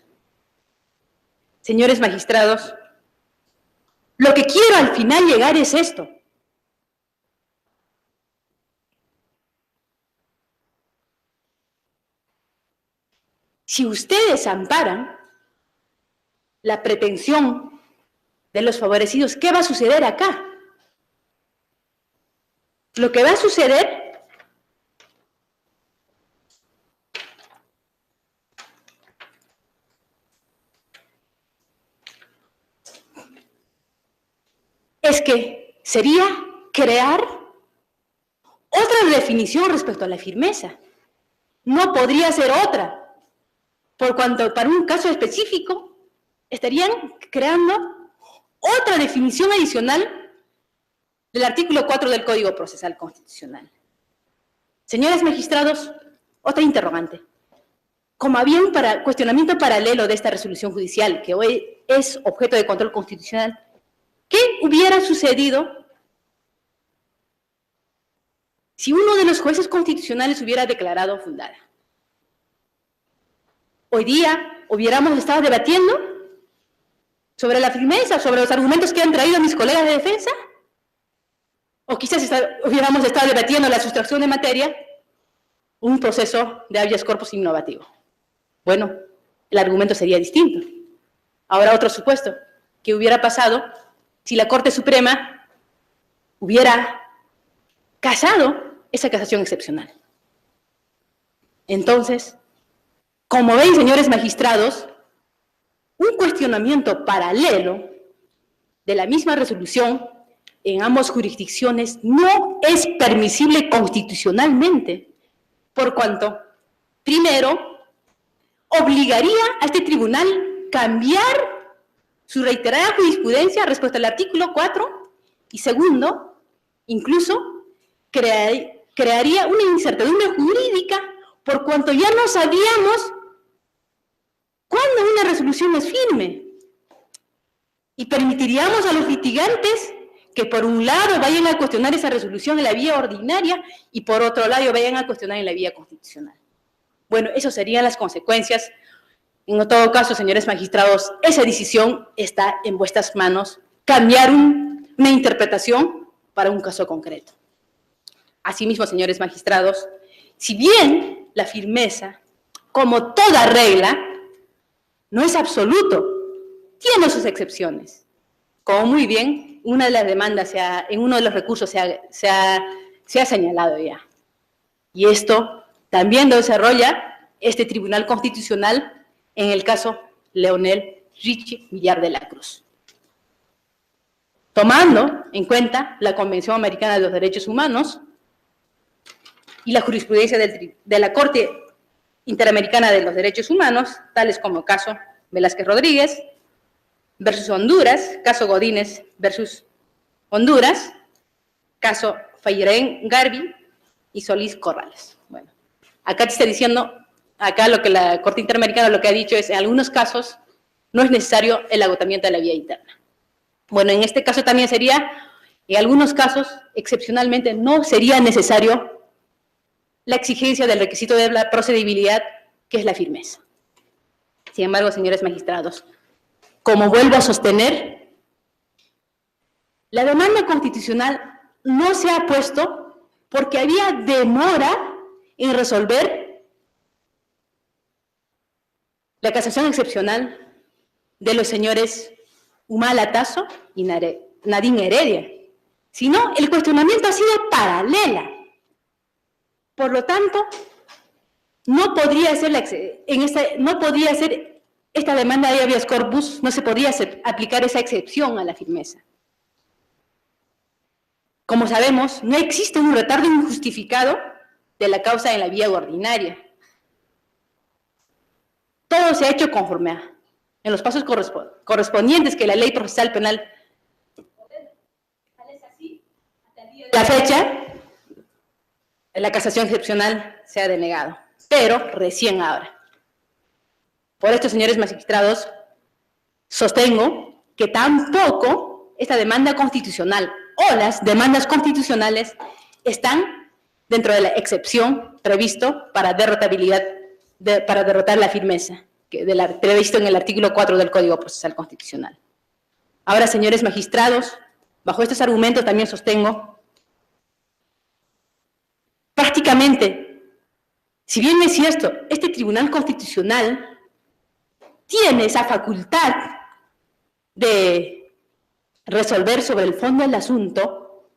Señores magistrados, lo que quiero al final llegar es esto. Si ustedes amparan la pretensión de los favorecidos, ¿qué va a suceder acá? Lo que va a suceder es que sería crear otra definición respecto a la firmeza. No podría ser otra. Por cuanto para un caso específico estarían creando otra definición adicional del artículo 4 del Código Procesal Constitucional. Señores magistrados, otra interrogante. Como había un cuestionamiento paralelo de esta resolución judicial, que hoy es objeto de control constitucional, ¿qué hubiera sucedido si uno de los jueces constitucionales hubiera declarado fundada? Hoy día hubiéramos estado debatiendo sobre la firmeza, sobre los argumentos que han traído mis colegas de defensa, o quizás hubiéramos estado debatiendo la sustracción de materia, un proceso de habeas corpus innovativo. Bueno, el argumento sería distinto. Ahora otro supuesto. que hubiera pasado si la Corte Suprema hubiera casado esa casación excepcional. Entonces, como ven, señores magistrados, un cuestionamiento paralelo de la misma resolución en ambas jurisdicciones no es permisible constitucionalmente, por cuanto, primero, obligaría a este tribunal cambiar su reiterada jurisprudencia respecto al artículo 4, y segundo, incluso crearía una incertidumbre jurídica por cuanto ya no sabíamos cuándo una resolución es firme. Y permitiríamos a los litigantes que por un lado vayan a cuestionar esa resolución en la vía ordinaria y por otro lado vayan a cuestionar en la vía constitucional. Bueno, esas serían las consecuencias. En todo caso, señores magistrados, esa decisión está en vuestras manos, cambiar una interpretación para un caso concreto. Asimismo, señores magistrados, si bien la firmeza, como toda regla, no es absoluto, tiene sus excepciones. Como muy bien, una de las demandas, en uno de los recursos se ha señalado ya. Y esto también lo desarrolla este Tribunal Constitucional en el caso Leonel Richie Villar de la Cruz. Tomando en cuenta la Convención Americana de los Derechos Humanos y la jurisprudencia de la Corte Interamericana de los Derechos Humanos, tales como el caso Velázquez Rodríguez versus Honduras, caso Godínez versus Honduras, caso Fayerén Garbi y Solís Corrales. Bueno, acá te está diciendo, acá lo que la Corte Interamericana lo que ha dicho es, en algunos casos no es necesario el agotamiento de la vía interna. Bueno, en este caso también sería, en algunos casos, excepcionalmente, no sería necesario la exigencia del requisito de la procedibilidad, que es la firmeza. Sin embargo, señores magistrados, como vuelvo a sostener, la demanda constitucional no se ha puesto porque había demora en resolver la casación excepcional de los señores Humala Tasso y Nadine Heredia, sino el cuestionamiento ha sido paralela. Por lo tanto, no podría ser esta demanda de habeas corpus, no se podría aplicar esa excepción a la firmeza. Como sabemos, no existe un retardo injustificado de la causa en la vía ordinaria. Todo se ha hecho conforme en los pasos correspondientes que la ley procesal penal la fecha, la casación excepcional se ha denegado, pero recién ahora. Por esto, señores magistrados, sostengo que tampoco esta demanda constitucional o las demandas constitucionales están dentro de la excepción previsto para derrotar la firmeza, previsto en el artículo 4 del Código Procesal Constitucional. Ahora, señores magistrados, bajo estos argumentos también sostengo prácticamente, si bien es cierto, este Tribunal Constitucional tiene esa facultad de resolver sobre el fondo del asunto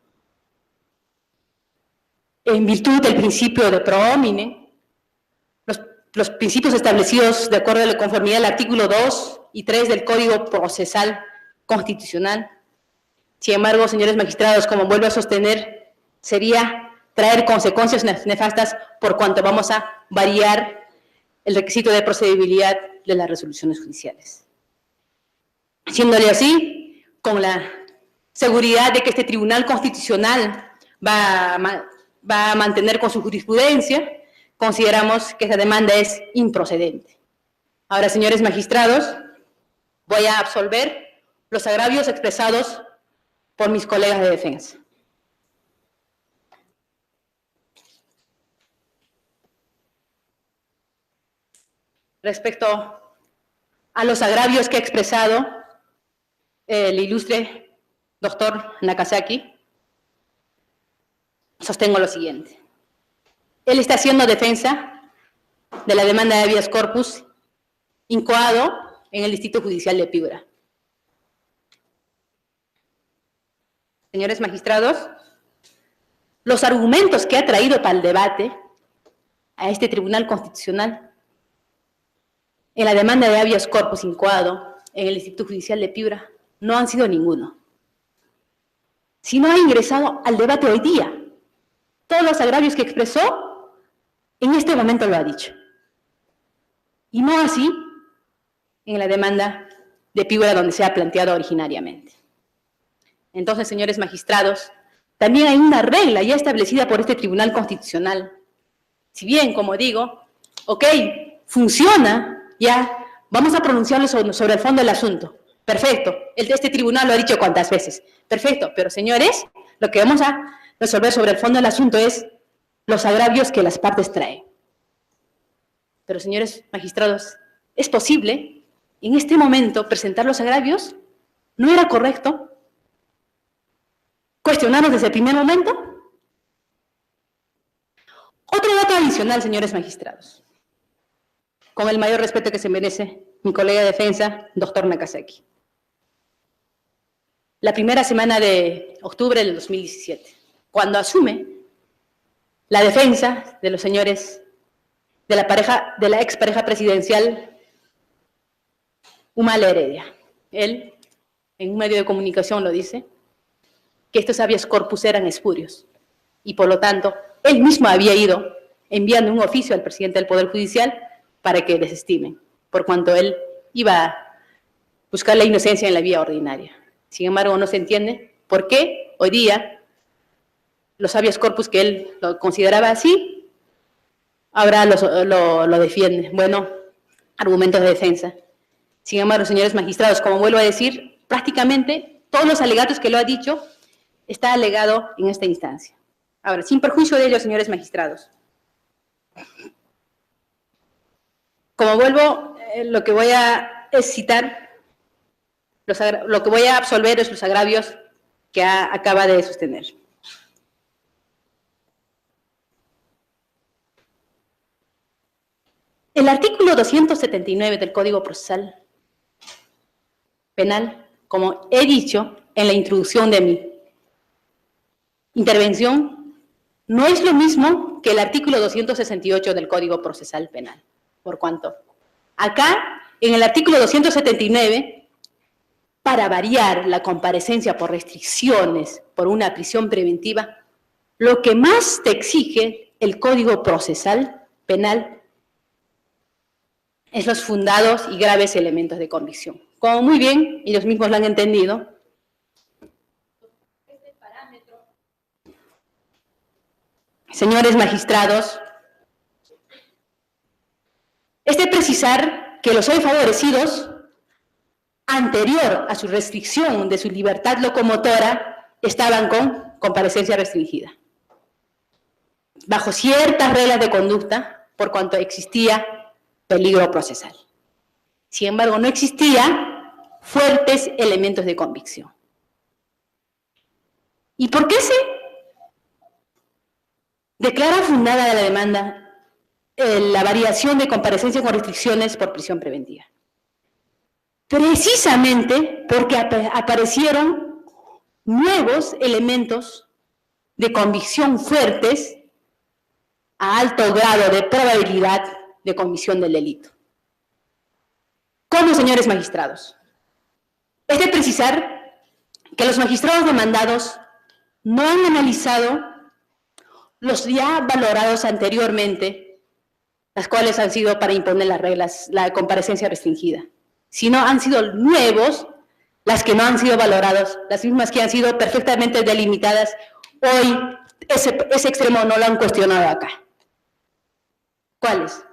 en virtud del principio de pro homine, los principios establecidos de acuerdo a la conformidad del artículo 2 y 3 del Código Procesal Constitucional. Sin embargo, señores magistrados, como vuelvo a sostener, sería traer consecuencias nefastas por cuanto vamos a variar el requisito de procedibilidad de las resoluciones judiciales. Siéndole así, con la seguridad de que este Tribunal Constitucional va a mantener con su jurisprudencia, consideramos que esa demanda es improcedente. Ahora, señores magistrados, voy a absolver los agravios expresados por mis colegas de defensa. Respecto a los agravios que ha expresado el ilustre doctor Nakazaki, sostengo lo siguiente. Él está haciendo defensa de la demanda de habeas corpus incoado en el Distrito Judicial de Piura. señores magistrados, los argumentos que ha traído para el debate a este Tribunal Constitucional en la demanda de habeas corpus incoado en el Instituto Judicial de Piura no han sido ninguno, sino ha ingresado al debate hoy día. Todos los agravios que expresó, en este momento lo ha dicho. Y no así en la demanda de Piura donde se ha planteado originariamente. Entonces, señores magistrados, también hay una regla ya establecida por este Tribunal Constitucional. Si bien, como digo, ok, funciona, ya, vamos a pronunciarnos sobre el fondo del asunto. Perfecto, este tribunal lo ha dicho cuántas veces. Perfecto, pero señores, lo que vamos a resolver sobre el fondo del asunto es los agravios que las partes traen. Pero, señores magistrados, ¿es posible en este momento presentar los agravios? ¿No era correcto cuestionarnos desde el primer momento? Otro dato adicional, señores magistrados, con el mayor respeto que se merece mi colega de defensa, doctor Nakasaki. La primera semana de octubre del 2017, cuando asume la defensa de los señores de la expareja presidencial Humala Heredia. Él, en un medio de comunicación lo dice, que estos habeas corpus eran espurios y por lo tanto él mismo había ido enviando un oficio al presidente del Poder Judicial para que desestimen, por cuanto él iba a buscar la inocencia en la vía ordinaria. Sin embargo, no se entiende por qué hoy día los habeas corpus que él lo consideraba así, ahora lo defiende. Bueno, argumentos de defensa. Sin embargo, señores magistrados, como vuelvo a decir, prácticamente todos los alegatos que lo ha dicho está alegado en esta instancia. Ahora, sin perjuicio de ello, señores magistrados, como vuelvo, lo que voy a citar, lo que voy a absolver es los agravios que acaba de sostener. El artículo 279 del Código Procesal Penal, como he dicho en la introducción de mi intervención, no es lo mismo que el artículo 268 del Código Procesal Penal. Por cuanto, acá, en el artículo 279, para variar la comparecencia por restricciones por una prisión preventiva, lo que más te exige el Código Procesal Penal es los fundados y graves elementos de convicción. Como muy bien ellos mismos lo han entendido, este parámetro, señores magistrados, es de precisar que los hoy favorecidos, anterior a su restricción de su libertad locomotora, estaban con comparecencia restringida, bajo ciertas reglas de conducta, por cuanto existía peligro procesal. Sin embargo, no existían fuertes elementos de convicción. ¿Y por qué se declara fundada la demanda la variación de comparecencia con restricciones por prisión preventiva? Precisamente porque aparecieron nuevos elementos de convicción fuertes a alto grado de probabilidad de comisión del delito. ¿Cómo, señores magistrados? Es de precisar que los magistrados demandados no han analizado los ya valorados anteriormente, las cuales han sido para imponer las reglas, la comparecencia restringida, sino han sido nuevos las que no han sido valorados, las mismas que han sido perfectamente delimitadas. Hoy ese extremo no lo han cuestionado acá. ¿Cuáles?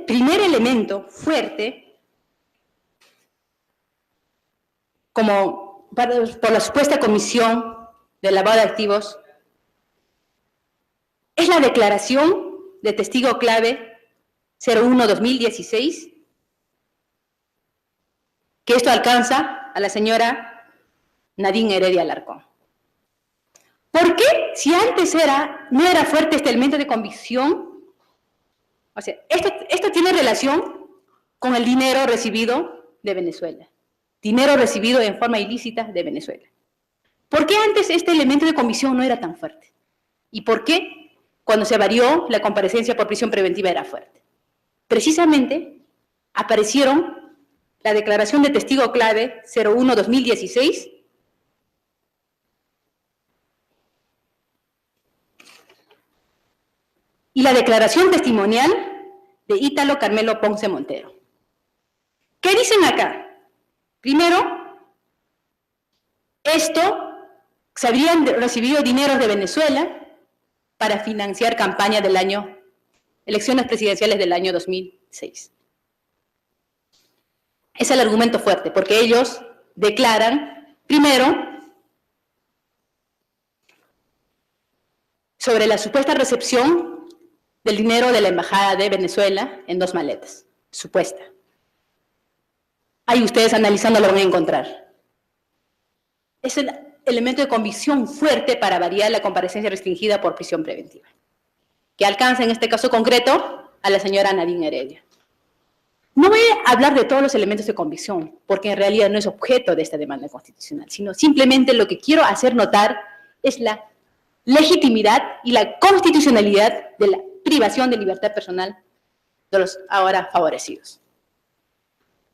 Primer elemento fuerte, como por la supuesta comisión de lavado de activos, es la declaración de testigo clave 01-2016, que esto alcanza a la señora Nadine Heredia Alarcón. ¿Por qué? Si antes no era fuerte este elemento de convicción, o sea, esto tiene relación con el dinero recibido de Venezuela, dinero recibido en forma ilícita de Venezuela. ¿Por qué antes este elemento de convicción no era tan fuerte? ¿Y por qué cuando se varió la comparecencia por prisión preventiva era fuerte? Precisamente aparecieron la declaración de testigo clave 01-2016 y la declaración testimonial de Ítalo Carmelo Ponce Montero. ¿Qué dicen acá? Primero, se habrían recibido dineros de Venezuela para financiar campaña elecciones presidenciales del año 2006. Es el argumento fuerte, porque ellos declaran, primero, sobre la supuesta recepción del dinero de la Embajada de Venezuela en 2 maletas, supuesta. Ahí ustedes analizando lo van a encontrar. Es el elemento de convicción fuerte para variar la comparecencia restringida por prisión preventiva, que alcanza en este caso concreto a la señora Nadine Heredia. No voy a hablar de todos los elementos de convicción, porque en realidad no es objeto de esta demanda constitucional, sino simplemente lo que quiero hacer notar es la legitimidad y la constitucionalidad de la privación de libertad personal de los ahora favorecidos.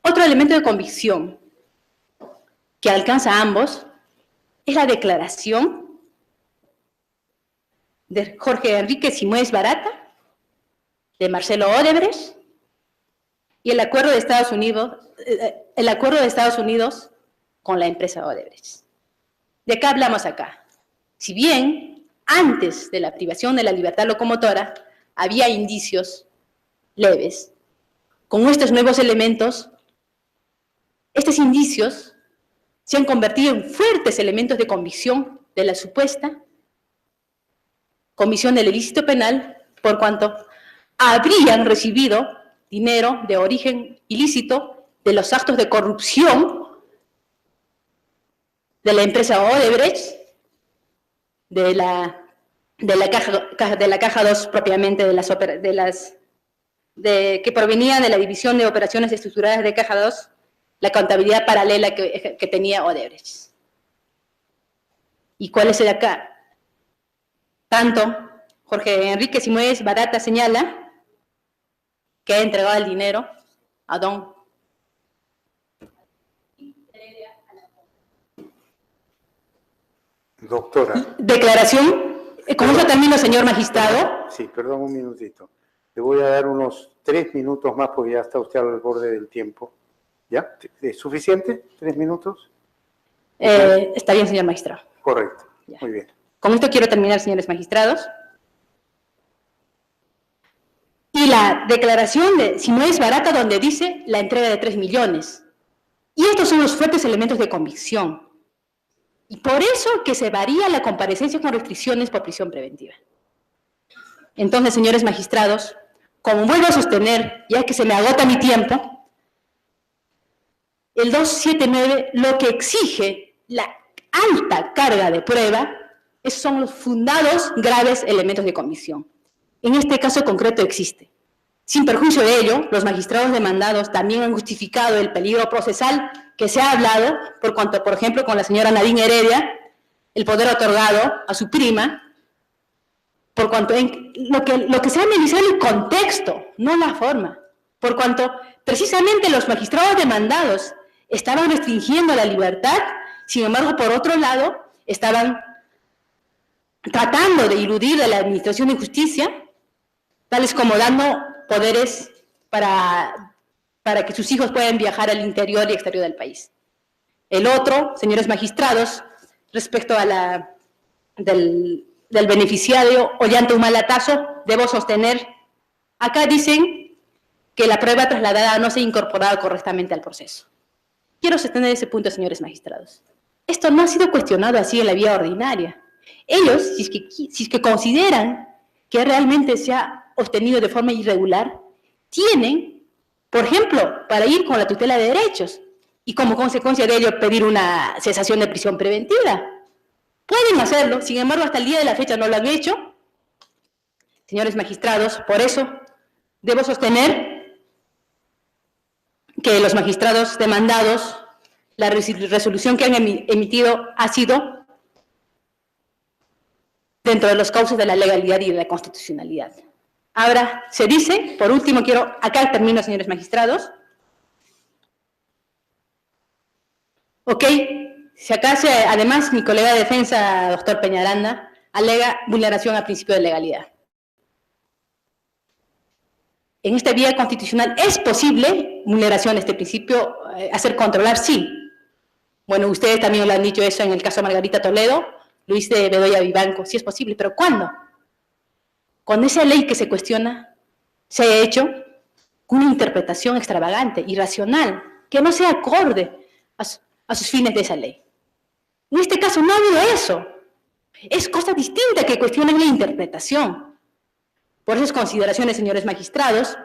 Otro elemento de convicción que alcanza a ambos es la declaración de Jorge Enrique Simões Barata, de Marcelo Odebrecht, y el acuerdo de Estados Unidos con la empresa Odebrecht. ¿De qué hablamos acá? Si bien antes de la privación de la libertad locomotora había indicios leves, con estos nuevos elementos, estos indicios se han convertido en fuertes elementos de convicción de la supuesta comisión del ilícito penal, por cuanto habrían recibido dinero de origen ilícito de los actos de corrupción de la empresa Odebrecht, de la caja 2 propiamente, que provenían de la división de operaciones estructuradas de caja 2, la contabilidad paralela que tenía Odebrecht. ¿Y cuál es el acá? Tanto Jorge Enrique Simões Barata señala que ha entregado el dinero a don Doctora. Declaración, con eso termino, señor magistrado. Sí, perdón un minutito. Le voy a dar unos 3 minutos más porque ya está usted al borde del tiempo. ¿Ya? ¿Es suficiente? ¿3 minutos? Está bien, señor magistrado. Correcto. Ya. Muy bien. Con esto quiero terminar, señores magistrados. Y la declaración de Simões Barata, donde dice la entrega de 3 millones. Y estos son los fuertes elementos de convicción. Y por eso que se varía la comparecencia con restricciones por prisión preventiva. Entonces, señores magistrados, como vuelvo a sostener, ya que se me agota mi tiempo, el 279 lo que exige la alta carga de prueba son los fundados graves elementos de convicción. En este caso concreto existe. Sin perjuicio de ello, los magistrados demandados también han justificado el peligro procesal que se ha hablado, por cuanto, por ejemplo, con la señora Nadine Heredia, el poder otorgado a su prima, por cuanto lo que se ha analizado el contexto, no la forma, por cuanto precisamente los magistrados demandados estaban restringiendo la libertad, sin embargo, por otro lado, estaban tratando de eludir a la administración de justicia, tales como dando poderes para que sus hijos puedan viajar al interior y exterior del país. El otro, señores magistrados, respecto a del beneficiario Ollanta Humalatazo, debo sostener, acá dicen que la prueba trasladada no se ha incorporado correctamente al proceso. Quiero sostener ese punto, señores magistrados. Esto no ha sido cuestionado así en la vía ordinaria. Ellos, si es que consideran que realmente se ha obtenido de forma irregular, tienen, por ejemplo, para ir con la tutela de derechos, y como consecuencia de ello pedir una cesación de prisión preventiva. Pueden hacerlo, sin embargo, hasta el día de la fecha no lo han hecho. Señores magistrados, por eso debo sostener que los magistrados demandados, la resolución que han emitido ha sido dentro de los cauces de la legalidad y de la constitucionalidad. Ahora, se dice, por último, acá termino, señores magistrados. Ok, si acá además mi colega de defensa, doctor Peñaranda, alega vulneración al principio de legalidad. En esta vía constitucional, ¿es posible vulneración de este principio, hacer controlar? Sí. Bueno, ustedes también lo han dicho eso en el caso de Margarita Toledo, Luis de Bedoya Vivanco, sí es posible, pero ¿cuándo? Con esa ley que se cuestiona, se ha hecho una interpretación extravagante, irracional, que no sea acorde a sus fines de esa ley. En este caso no ha habido eso. Es cosa distinta que cuestionen la interpretación. Por esas consideraciones, señores magistrados,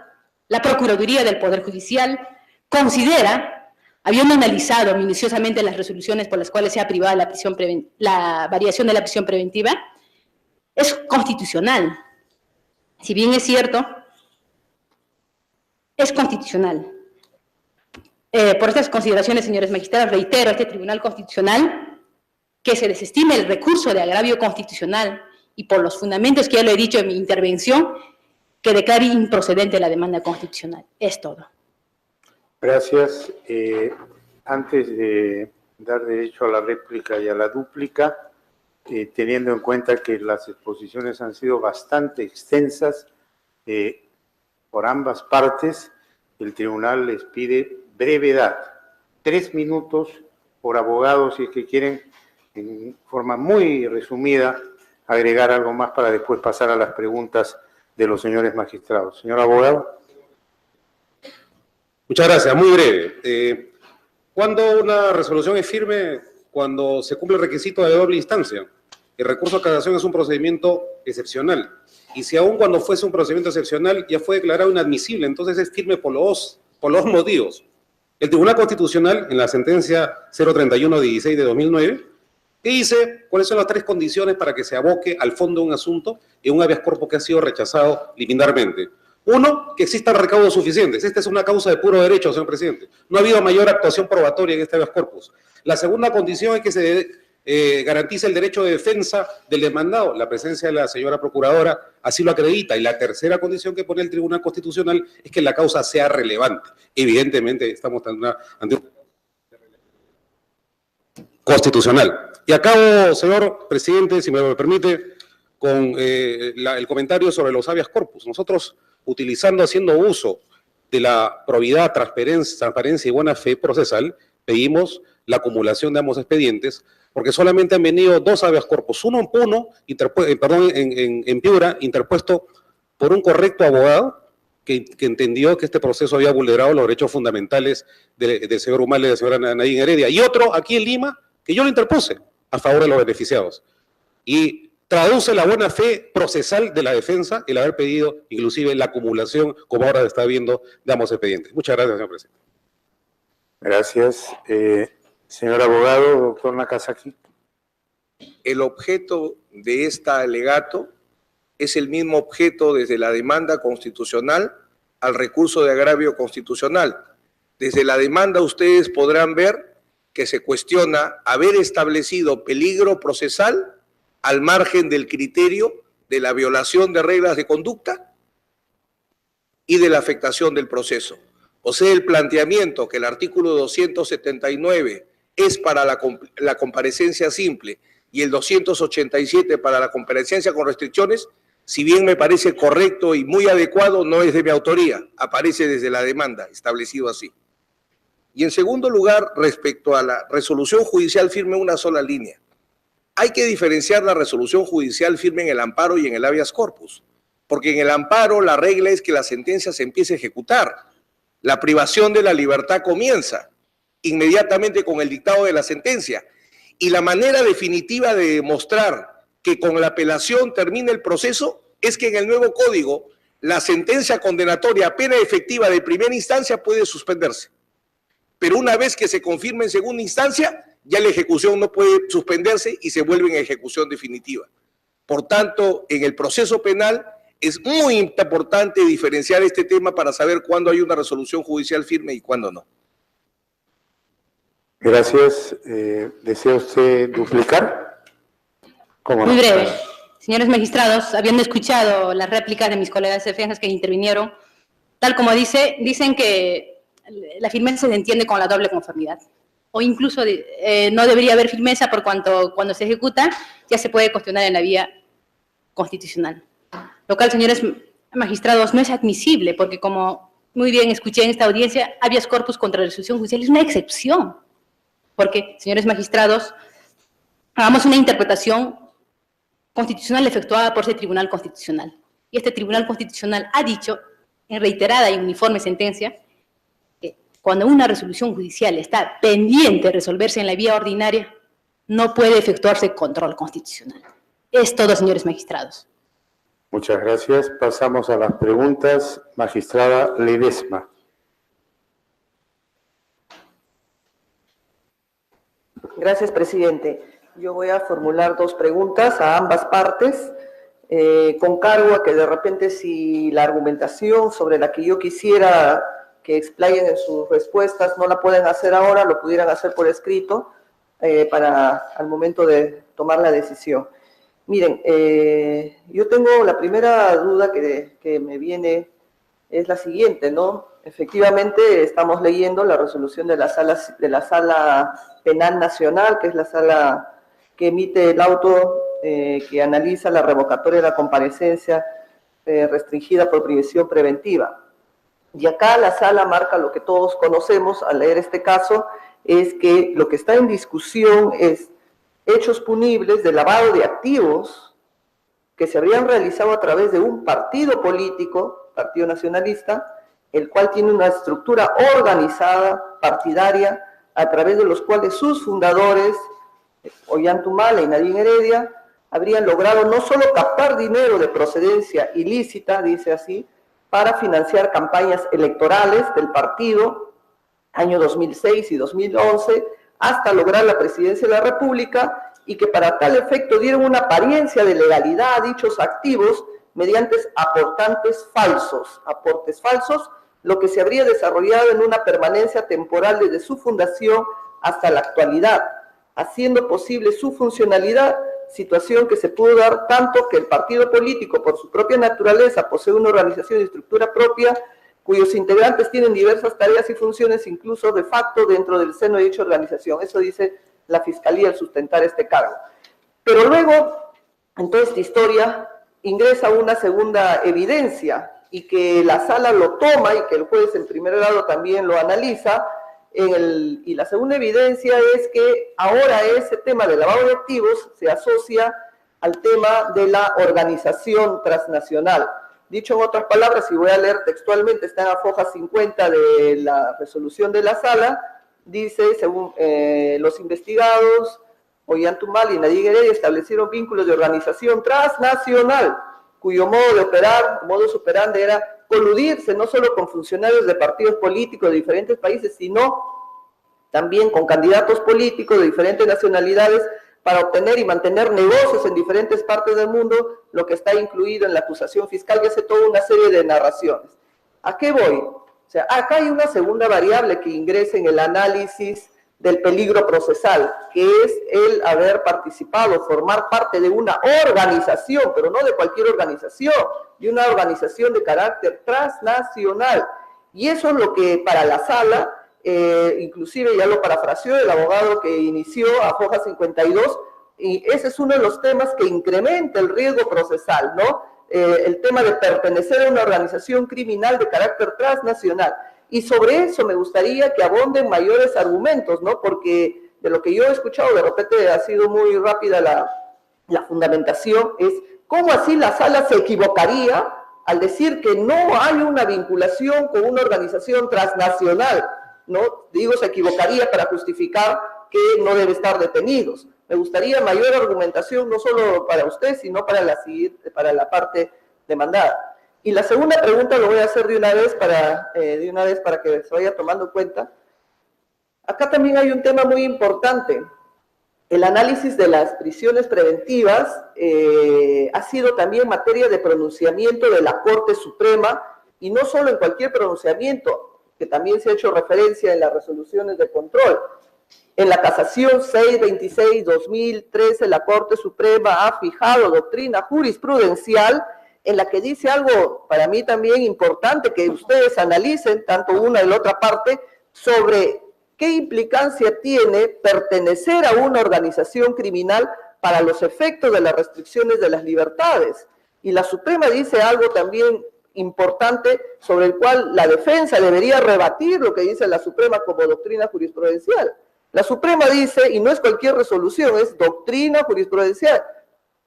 la Procuraduría del Poder Judicial considera, habiendo analizado minuciosamente las resoluciones por las cuales se ha privado la variación de la prisión preventiva, es constitucional. Si bien es cierto, es constitucional. Por estas consideraciones, señores magistrados, reitero a este Tribunal Constitucional que se desestime el recurso de agravio constitucional y por los fundamentos que ya lo he dicho en mi intervención, que declare improcedente la demanda constitucional. Es todo. Gracias. Antes de dar derecho a la réplica y a la dúplica, teniendo en cuenta que las exposiciones han sido bastante extensas por ambas partes, el tribunal les pide brevedad. 3 minutos por abogado, si es que quieren, en forma muy resumida, agregar algo más para después pasar a las preguntas de los señores magistrados. Señor abogado. Muchas gracias, muy breve. ¿Cuándo una resolución es firme? Cuando se cumple el requisito de doble instancia. El recurso a casación es un procedimiento excepcional. Y si aún cuando fuese un procedimiento excepcional ya fue declarado inadmisible, entonces es firme por los motivos. El Tribunal Constitucional, en la sentencia 031-16 de 2009, que dice cuáles son las 3 condiciones para que se aboque al fondo de un asunto en un habeas corpus que ha sido rechazado liminarmente. 1, que existan recaudos suficientes. Esta es una causa de puro derecho, señor presidente. No ha habido mayor actuación probatoria en este habeas corpus. La segunda condición es que se garantice el derecho de defensa del demandado. La presencia de la señora procuradora así lo acredita. Y la tercera condición que pone el Tribunal Constitucional es que la causa sea relevante. Evidentemente, estamos ante un constitucional. Y acabo, señor presidente, si me lo permite, con el comentario sobre los habeas corpus. Nosotros, haciendo uso de la probidad, transparencia y buena fe procesal, pedimos la acumulación de ambos expedientes, porque solamente han venido 2 habeas corpus, uno en Puno, en Piura, interpuesto por un correcto abogado que entendió que este proceso había vulnerado los derechos fundamentales del señor Humala y de la señora Nadine Heredia, y otro aquí en Lima, que yo lo interpuse a favor de los beneficiados. Y traduce la buena fe procesal de la defensa el haber pedido inclusive la acumulación, como ahora está viendo, de ambos expedientes. Muchas gracias, señor presidente. Gracias. Señor abogado, doctor Nakazaki. El objeto de este alegato es el mismo objeto desde la demanda constitucional al recurso de agravio constitucional. Desde la demanda ustedes podrán ver que se cuestiona haber establecido peligro procesal al margen del criterio de la violación de reglas de conducta y de la afectación del proceso. O sea, el planteamiento que el artículo 279 es para la comparecencia simple y el 287 para la comparecencia con restricciones, si bien me parece correcto y muy adecuado, no es de mi autoría, aparece desde la demanda, establecido así. Y en segundo lugar, respecto a la resolución judicial firme una sola línea. Hay que diferenciar la resolución judicial firme en el amparo y en el habeas corpus, porque en el amparo la regla es que la sentencia se empiece a ejecutar. La privación de la libertad comienza inmediatamente con el dictado de la sentencia. Y la manera definitiva de demostrar que con la apelación termina el proceso es que en el nuevo código la sentencia condenatoria a pena efectiva de primera instancia puede suspenderse. pero una vez que se confirme en segunda instancia, ya la ejecución no puede suspenderse y se vuelve en ejecución definitiva. Por tanto, en el proceso penal es muy importante diferenciar este tema para saber cuándo hay una resolución judicial firme y cuándo no. Gracias. ¿Desea usted duplicar? ¿Cómo no? Muy breve. Señores magistrados, habiendo escuchado las réplicas de mis colegas de defensa que intervinieron, tal como dicen que la firmeza se entiende con la doble conformidad. O incluso no debería haber firmeza por cuanto cuando se ejecuta ya se puede cuestionar en la vía constitucional. Lo cual, señores magistrados, no es admisible porque, como muy bien escuché en esta audiencia, habeas corpus contra la resolución judicial es una excepción. Porque, señores magistrados, hagamos una interpretación constitucional efectuada por ese Tribunal Constitucional. Y este Tribunal Constitucional ha dicho, en reiterada y uniforme sentencia, que cuando una resolución judicial está pendiente de resolverse en la vía ordinaria, no puede efectuarse control constitucional. Es todo, señores magistrados. Muchas gracias. Pasamos a las preguntas. Magistrada Ledesma. Gracias, presidente. Yo voy a formular dos preguntas a ambas partes, con cargo a que de repente si la argumentación sobre la que yo quisiera que explayen en sus respuestas no la pueden hacer ahora, lo pudieran hacer por escrito para al momento de tomar la decisión. Miren, yo tengo la primera duda que me viene, es la siguiente, ¿no? Efectivamente, estamos leyendo la resolución de la Sala Penal Nacional, que es la sala que emite el auto que analiza la revocatoria de la comparecencia restringida por prisión preventiva. Y acá la sala marca lo que todos conocemos al leer este caso, es que lo que está en discusión es hechos punibles de lavado de activos que se habrían realizado a través de un partido político, Partido Nacionalista, el cual tiene una estructura organizada, partidaria, a través de los cuales sus fundadores, Ollantumala y Nadine Heredia, habrían logrado no solo captar dinero de procedencia ilícita, dice así, para financiar campañas electorales del partido, año 2006 y 2011, hasta lograr la presidencia de la República, y que para tal efecto dieron una apariencia de legalidad a dichos activos mediante aportes falsos, lo que se habría desarrollado en una permanencia temporal desde su fundación hasta la actualidad, haciendo posible su funcionalidad, situación que se pudo dar tanto que el partido político, por su propia naturaleza, posee una organización y estructura propia, cuyos integrantes tienen diversas tareas y funciones, incluso de facto, dentro del seno de dicha organización. Eso dice la Fiscalía al sustentar este cargo. Pero luego, en toda esta historia, ingresa una segunda evidencia, y que la sala lo toma y que el juez en primer grado también lo analiza, y la segunda evidencia es que ahora ese tema de lavado de activos se asocia al tema de la organización transnacional. Dicho en otras palabras, y voy a leer textualmente, está en la foja 50 de la resolución de la sala, dice, según los investigados, Ollantumala y Nadine Heredia establecieron vínculos de organización transnacional, cuyo modo de operar, modus operandi era coludirse no solo con funcionarios de partidos políticos de diferentes países, sino también con candidatos políticos de diferentes nacionalidades para obtener y mantener negocios en diferentes partes del mundo, lo que está incluido en la acusación fiscal, y hace toda una serie de narraciones. ¿A qué voy? O sea, acá hay una segunda variable que ingresa en el análisis del peligro procesal, que es el haber participado, formar parte de una organización, pero no de cualquier organización, de una organización de carácter transnacional. Y eso es lo que para la sala, inclusive ya lo parafraseó el abogado que inició a foja 52, y ese es uno de los temas que incrementa el riesgo procesal, ¿no? El tema de pertenecer a una organización criminal de carácter transnacional. Y sobre eso me gustaría que abonden mayores argumentos, ¿no? Porque de lo que yo he escuchado, de repente ha sido muy rápida la fundamentación, es cómo así la sala se equivocaría al decir que no hay una vinculación con una organización transnacional, ¿no? Digo, se equivocaría para justificar que no debe estar detenidos. Me gustaría mayor argumentación, no solo para usted, sino para la parte demandada. Y la segunda pregunta lo voy a hacer de una vez para que se vaya tomando cuenta. Acá también hay un tema muy importante. El análisis de las prisiones preventivas ha sido también materia de pronunciamiento de la Corte Suprema, y no solo en cualquier pronunciamiento, que también se ha hecho referencia en las resoluciones de control. En la casación 626-2013, la Corte Suprema ha fijado doctrina jurisprudencial en la que dice algo para mí también importante, que ustedes analicen, tanto una y la otra parte, sobre qué implicancia tiene pertenecer a una organización criminal para los efectos de las restricciones de las libertades. Y la Suprema dice algo también importante sobre el cual la defensa debería rebatir lo que dice la Suprema como doctrina jurisprudencial. La Suprema dice, y no es cualquier resolución, es doctrina jurisprudencial.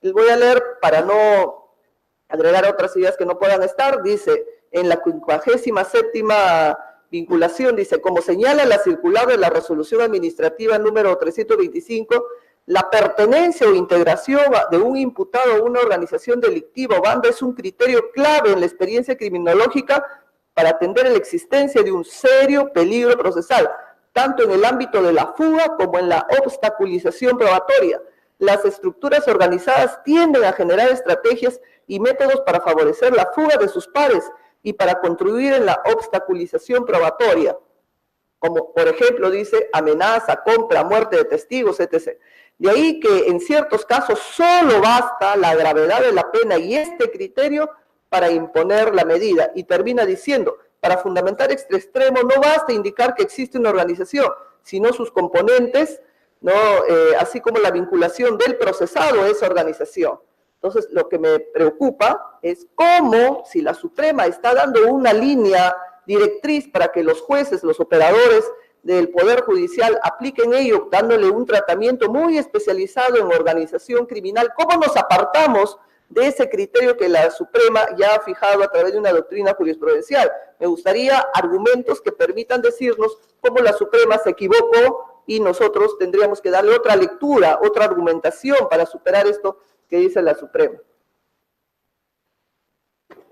Les voy a leer para no agregar otras ideas que no puedan estar. Dice, en la 57ª vinculación, dice, como señala la circular de la resolución administrativa número 325, la pertenencia o integración de un imputado a una organización delictiva o banda es un criterio clave en la experiencia criminológica para atender a la existencia de un serio peligro procesal, tanto en el ámbito de la fuga como en la obstaculización probatoria. Las estructuras organizadas tienden a generar estrategias y métodos para favorecer la fuga de sus pares y para contribuir en la obstaculización probatoria, como por ejemplo dice amenaza, compra, muerte de testigos, etc. De ahí que en ciertos casos solo basta la gravedad de la pena y este criterio para imponer la medida. Y termina diciendo, para fundamentar este extremo no basta indicar que existe una organización, sino sus componentes, ¿no? Así como la vinculación del procesado a esa organización. Entonces, lo que me preocupa es cómo, si la Suprema está dando una línea directriz para que los jueces, los operadores del Poder Judicial apliquen ello, dándole un tratamiento muy especializado en organización criminal, ¿cómo nos apartamos de ese criterio que la Suprema ya ha fijado a través de una doctrina jurisprudencial? Me gustaría argumentos que permitan decirnos cómo la Suprema se equivocó y nosotros tendríamos que darle otra lectura, otra argumentación para superar esto que dice la Suprema.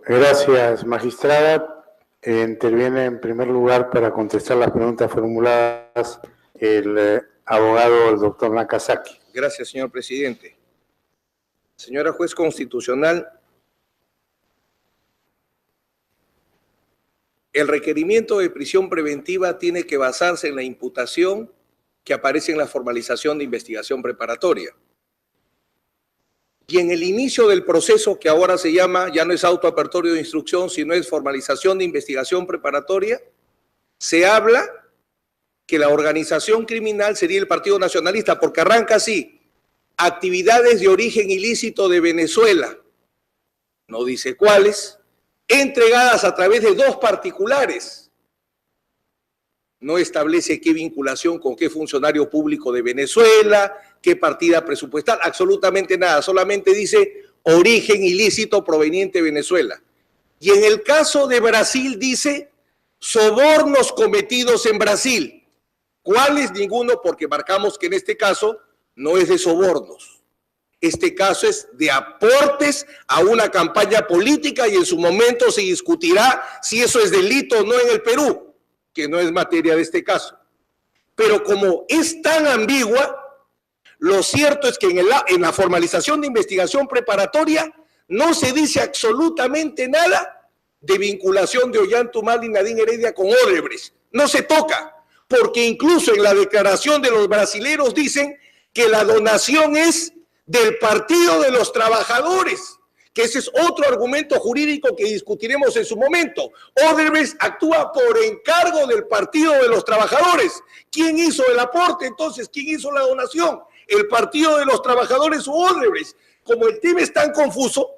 Gracias, magistrada. Interviene en primer lugar para contestar las preguntas formuladas el abogado, el doctor Nakazaki. Gracias, señor presidente. Señora juez constitucional, el requerimiento de prisión preventiva tiene que basarse en la imputación que aparece en la formalización de investigación preparatoria. Y en el inicio del proceso, que ahora se llama, ya no es autoapertorio de instrucción, sino es formalización de investigación preparatoria, se habla que la organización criminal sería el Partido Nacionalista, porque arranca así, actividades de origen ilícito de Venezuela, no dice cuáles, entregadas a través de 2 particulares. No establece qué vinculación con qué funcionario público de Venezuela, qué partida presupuestal, absolutamente nada. Solamente dice origen ilícito proveniente de Venezuela. Y en el caso de Brasil dice sobornos cometidos en Brasil. ¿Cuáles? Ninguno, porque marcamos que en este caso no es de sobornos. Este caso es de aportes a una campaña política y en su momento se discutirá si eso es delito o no en el Perú, que no es materia de este caso. Pero como es tan ambigua, lo cierto es que en la formalización de investigación preparatoria no se dice absolutamente nada de vinculación de Ollanta Humala y Nadine Heredia con Odebrecht. No se toca, porque incluso en la declaración de los brasileros dicen que la donación es del Partido de los Trabajadores, que ese es otro argumento jurídico que discutiremos en su momento. Odebrecht actúa por encargo del Partido de los Trabajadores. ¿Quién hizo el aporte entonces? ¿Quién hizo la donación? ¿El Partido de los Trabajadores o Odebrecht? Como el tema es tan confuso,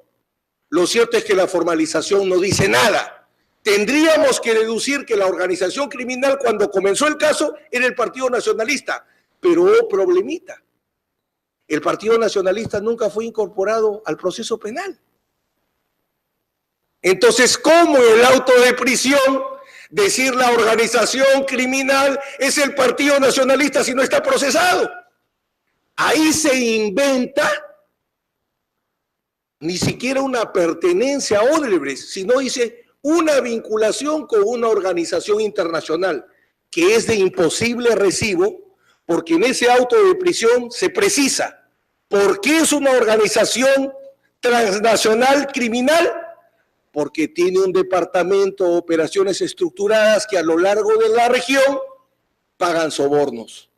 lo cierto es que la formalización no dice nada. Tendríamos que deducir que la organización criminal cuando comenzó el caso era el Partido Nacionalista, pero problemita. El Partido Nacionalista nunca fue incorporado al proceso penal. Entonces, ¿cómo en el auto de prisión decir la organización criminal es el Partido Nacionalista si no está procesado? Ahí se inventa ni siquiera una pertenencia a Odebrecht, sino dice una vinculación con una organización internacional. que es de imposible recibo, porque en ese auto de prisión se precisa por qué es una organización transnacional criminal, porque tiene un departamento de operaciones estructuradas que a lo largo de la región pagan sobornos.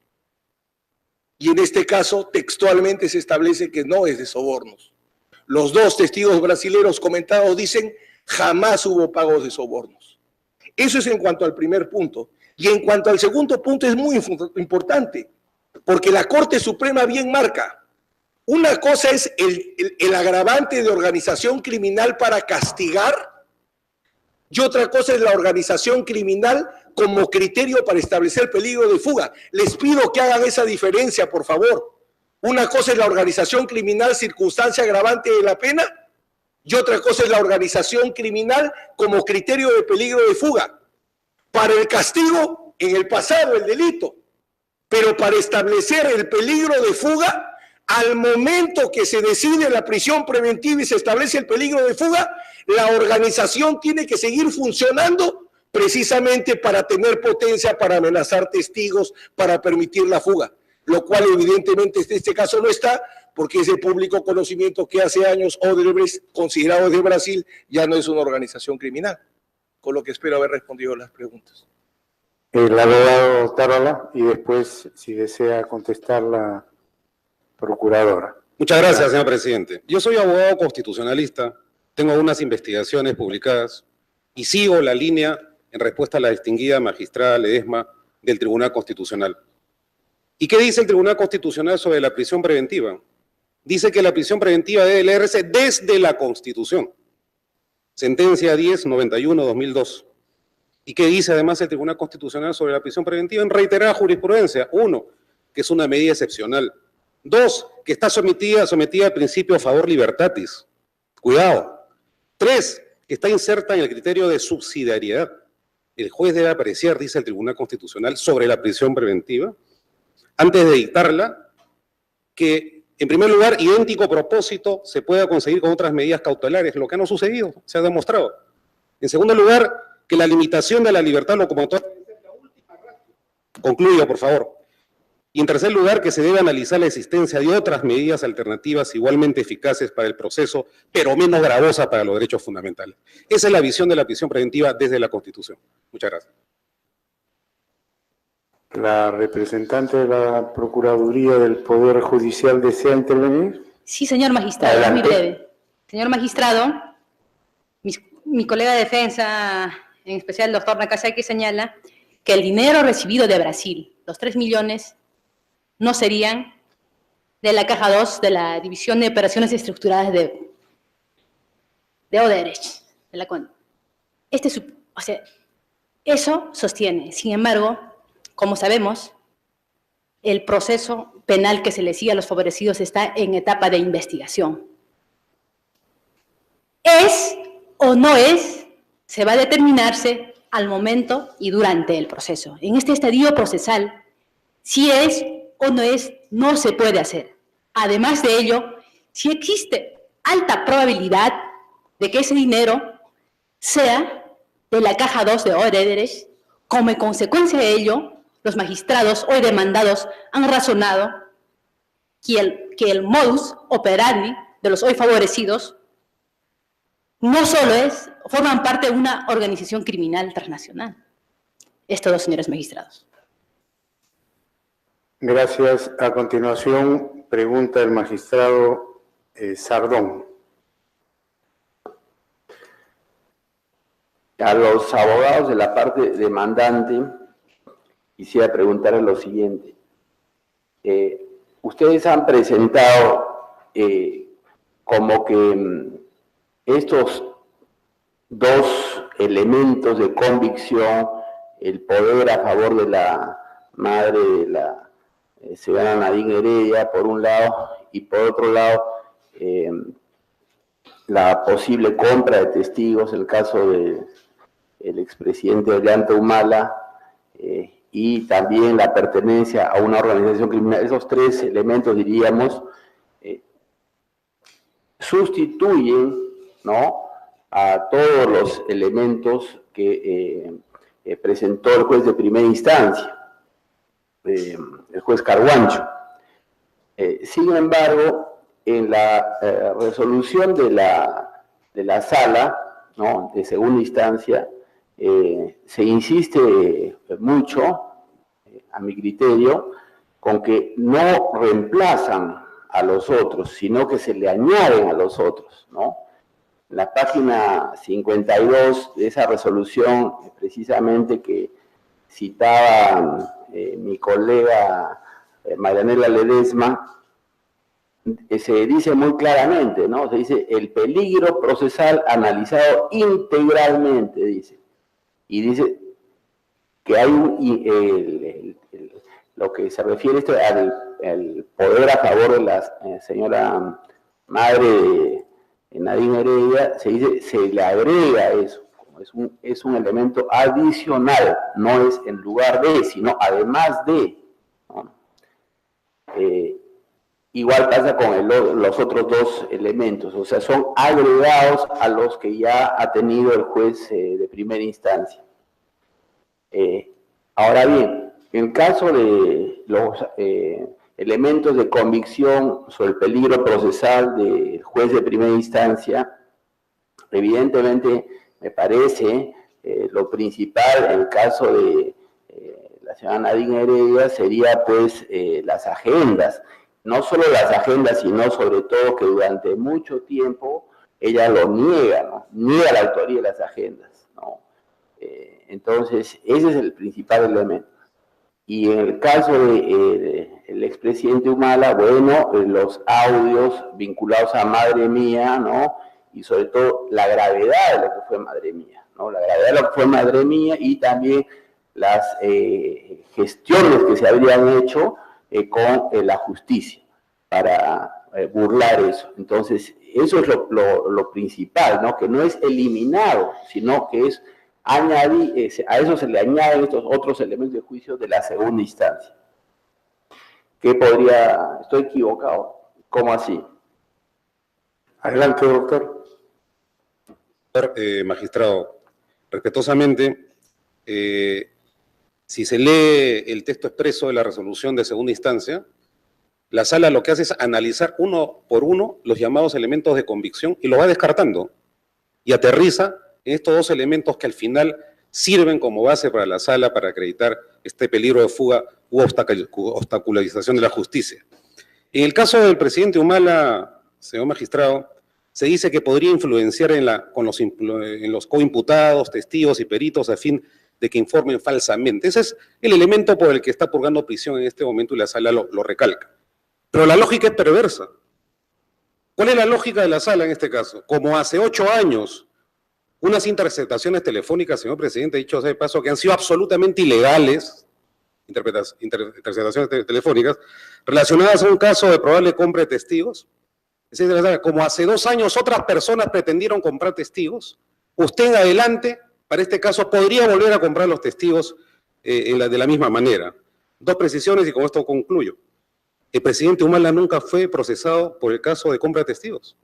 Y en este caso, textualmente se establece que no es de sobornos. Los dos testigos brasileños comentados dicen, jamás hubo pagos de sobornos. Eso es en cuanto al primer punto. Y en cuanto al segundo punto es muy importante, porque la Corte Suprema bien marca. Una cosa es el agravante de organización criminal para castigar, y otra cosa es la organización criminal como criterio para establecer peligro de fuga. Les pido que hagan esa diferencia, por favor. Una cosa es la organización criminal, circunstancia agravante de la pena, y otra cosa es la organización criminal como criterio de peligro de fuga. Para el castigo, en el pasado, el delito, pero para establecer el peligro de fuga, al momento que se decide la prisión preventiva y se establece el peligro de fuga, la organización tiene que seguir funcionando precisamente para tener potencia, para amenazar testigos, para permitir la fuga, lo cual evidentemente en este caso no está, porque es de público conocimiento que hace años Odebrecht, considerado de Brasil, ya no es una organización criminal, con lo que espero haber respondido las preguntas. El abogado Tarola, y después, si desea contestar la procuradora. Muchas gracias, señor presidente. Yo soy abogado constitucionalista, tengo unas investigaciones publicadas y sigo la línea en respuesta a la distinguida magistrada Ledesma del Tribunal Constitucional. ¿Y qué dice el Tribunal Constitucional sobre la prisión preventiva? Dice que la prisión preventiva debe leerse desde la Constitución. Sentencia 1091-2002. ¿Y qué dice además el Tribunal Constitucional sobre la prisión preventiva? En reiterada jurisprudencia. 1, que es una medida excepcional. 2, que está sometida al principio favor libertatis. Cuidado. 3, que está inserta en el criterio de subsidiariedad. El juez debe apreciar, dice el Tribunal Constitucional, sobre la prisión preventiva, antes de dictarla, que, en primer lugar, idéntico propósito se pueda conseguir con otras medidas cautelares, lo que no ha sucedido, se ha demostrado. En segundo lugar, que la limitación de la libertad locomotora debe ser la última ratio. Concluyo, por favor. Y en tercer lugar, que se debe analizar la existencia de otras medidas alternativas igualmente eficaces para el proceso, pero menos gravosas para los derechos fundamentales. Esa es la visión de la prisión preventiva desde la Constitución. Muchas gracias. La representante de la Procuraduría del Poder Judicial desea intervenir. Sí, señor magistrado, es muy breve. Señor magistrado, mi colega de defensa, en especial el doctor Nakazaki, señala que el dinero recibido de Brasil, los 3 millones, no serían de la caja 2 de la División de Operaciones Estructuradas de Odebrecht. Eso sostiene. Sin embargo, como sabemos, el proceso penal que se le sigue a los favorecidos está en etapa de investigación. ¿Es o no es? Se va a determinarse al momento y durante el proceso. En este estadio procesal, si es o no es, no se puede hacer. Además de ello, si existe alta probabilidad de que ese dinero sea de la caja 2 de Odebrecht, como consecuencia de ello, los magistrados hoy demandados han razonado que el modus operandi de los hoy favorecidos no solo forman parte de una organización criminal transnacional. Es todo, señores magistrados. Gracias. A continuación, pregunta el magistrado Sardón. A los abogados de la parte demandante, quisiera preguntarles lo siguiente. Ustedes han presentado como que estos dos elementos de convicción, el poder a favor de la madre de la ciudadana Nadine Heredia, por un lado, y por otro lado, la posible compra de testigos, el caso del expresidente Ollanta Humala, y también la pertenencia a una organización criminal. Esos tres elementos, diríamos, sustituyen, ¿no?, a todos los elementos que presentó el juez de primera instancia, el juez Carguancho. Sin embargo, en la resolución de la sala, ¿no?, de segunda instancia, se insiste mucho, a mi criterio, con que no reemplazan a los otros, sino que se le añaden a los otros, ¿no? En la página 52 de esa resolución, precisamente que citaba mi colega Marianela Ledesma, se dice muy claramente, ¿no? Se dice el peligro procesal analizado integralmente, dice. Y dice que hay lo que se refiere esto al poder a favor de la señora madre de Nadine Heredia, se dice, se le agrega eso, es un elemento adicional, no es en lugar de, sino además de, ¿no? Igual pasa con los otros dos elementos, o sea, son agregados a los que ya ha tenido el juez de primera instancia. Ahora bien, en caso de los elementos de convicción sobre el peligro procesal del juez de primera instancia, evidentemente me parece lo principal en el caso de la señora Nadine Heredia sería pues las agendas. No solo las agendas, sino sobre todo que durante mucho tiempo ella lo niega, ¿no? Niega la autoría de las agendas, ¿no? Entonces, ese es el principal elemento. Y en el caso del expresidente Humala, bueno, los audios vinculados a Madre Mía, ¿no? Y sobre todo la gravedad de lo que fue Madre Mía, ¿no? La gravedad de lo que fue Madre Mía y también las gestiones que se habrían hecho con la justicia para burlar eso. Entonces, eso es lo principal, ¿no? Que no es eliminado, sino que es añadir, a eso se le añaden estos otros elementos de juicio de la segunda instancia. ¿Qué podría, estoy equivocado? ¿Cómo así? Adelante, doctor. Magistrado, respetuosamente, si se lee el texto expreso de la resolución de segunda instancia, la sala lo que hace es analizar uno por uno los llamados elementos de convicción y los va descartando y aterriza en estos dos elementos que al final sirven como base para la sala para acreditar este peligro de fuga u obstaculización de la justicia. En el caso del presidente Humala, señor magistrado, se dice que podría influenciar en los coimputados, testigos y peritos a fin de que informen falsamente. Ese es el elemento por el que está purgando prisión en este momento y la sala lo recalca. Pero la lógica es perversa. ¿Cuál es la lógica de la sala en este caso? Como hace 8 años, unas interceptaciones telefónicas, señor presidente, dicho sea de paso, que han sido absolutamente ilegales, interceptaciones telefónicas, relacionadas a un caso de probable compra de testigos. Como hace 2 años otras personas pretendieron comprar testigos, usted en adelante, para este caso, podría volver a comprar los testigos de la misma manera. 2 precisiones y con esto concluyo. El presidente Humala nunca fue procesado por el caso de compra de testigos.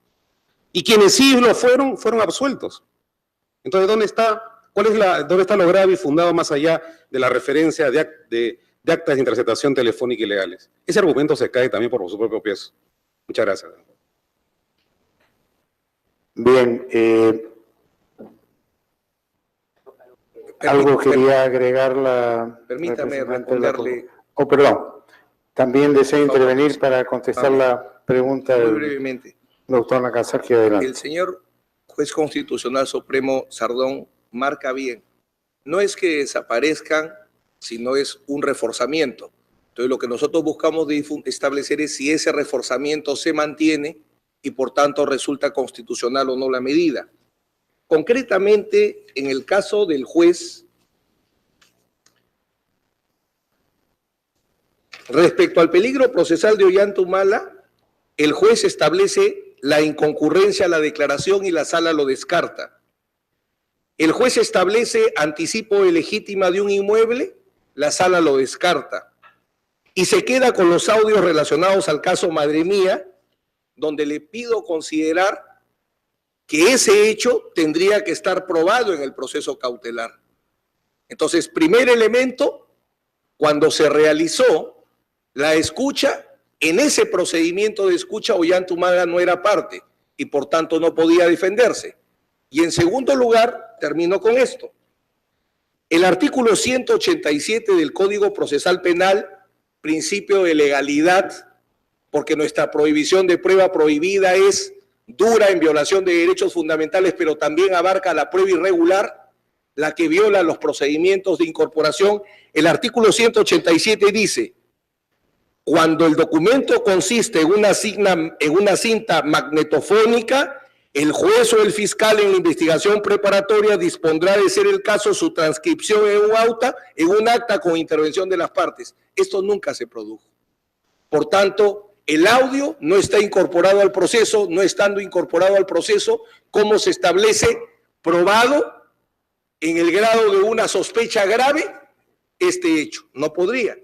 Y quienes sí lo fueron absueltos. Entonces, ¿dónde está lo grave y fundado más allá de la referencia de actas de interceptación telefónica ilegales? Ese argumento se cae también por su propio peso. Muchas gracias. Bien, algo quería agregar la... Permítame responderle. Oh, perdón. También desea intervenir para contestar la pregunta muy del brevemente. doctor Nakazaki. Adelante. El señor juez constitucional supremo Sardón marca bien. No es que desaparezcan, sino es un reforzamiento. Entonces, lo que nosotros buscamos establecer es si ese reforzamiento se mantiene y, por tanto, resulta constitucional o no la medida. Concretamente, en el caso del juez, respecto al peligro procesal de Ollanta Humala, el juez establece la inconcurrencia a la declaración y la sala lo descarta. El juez establece anticipo de legítima de un inmueble, la sala lo descarta. Y se queda con los audios relacionados al caso Madre Mía, donde le pido considerar que ese hecho tendría que estar probado en el proceso cautelar. Entonces, primer elemento, cuando se realizó la escucha, en ese procedimiento de escucha Ollanta Humala no era parte y por tanto no podía defenderse. Y en segundo lugar, termino con esto. El artículo 187 del Código Procesal Penal, principio de legalidad, porque nuestra prohibición de prueba prohibida es dura en violación de derechos fundamentales, pero también abarca la prueba irregular, la que viola los procedimientos de incorporación. El artículo 187 dice: cuando el documento consiste en una cinta magnetofónica, el juez o el fiscal en la investigación preparatoria dispondrá, de ser el caso, su transcripción en un acta con intervención de las partes. Esto nunca se produjo. Por tanto, el audio no está incorporado al proceso. No estando incorporado al proceso, ¿cómo se establece probado en el grado de una sospecha grave este hecho? No podría.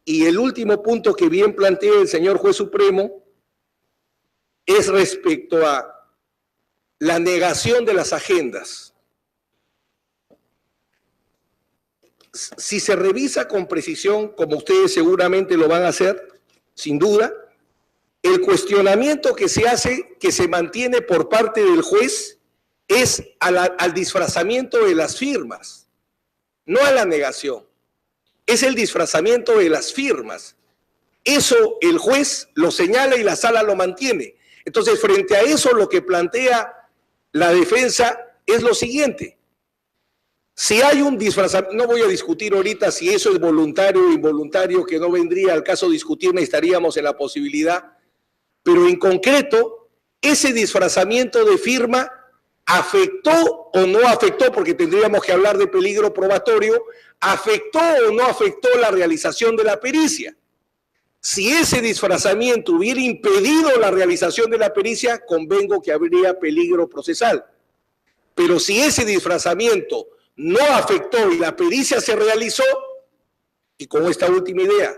Y el último punto que bien plantea el señor juez supremo es respecto a la negación de las agendas. Si se revisa con precisión, como ustedes seguramente lo van a hacer, sin duda, el cuestionamiento que se hace, que se mantiene por parte del juez, es al disfrazamiento de las firmas, no a la negación. Es el disfrazamiento de las firmas. Eso el juez lo señala y la sala lo mantiene. Entonces, frente a eso, lo que plantea la defensa es lo siguiente: si hay un disfrazamiento, no voy a discutir ahorita si eso es voluntario o involuntario, que no vendría al caso discutir, estaríamos en la posibilidad, pero en concreto, ese disfrazamiento de firma afectó o no afectó, porque tendríamos que hablar de peligro probatorio, afectó o no afectó la realización de la pericia. Si ese disfrazamiento hubiera impedido la realización de la pericia, convengo que habría peligro procesal. Pero si ese disfrazamiento no afectó y la pericia se realizó, y con esta última idea,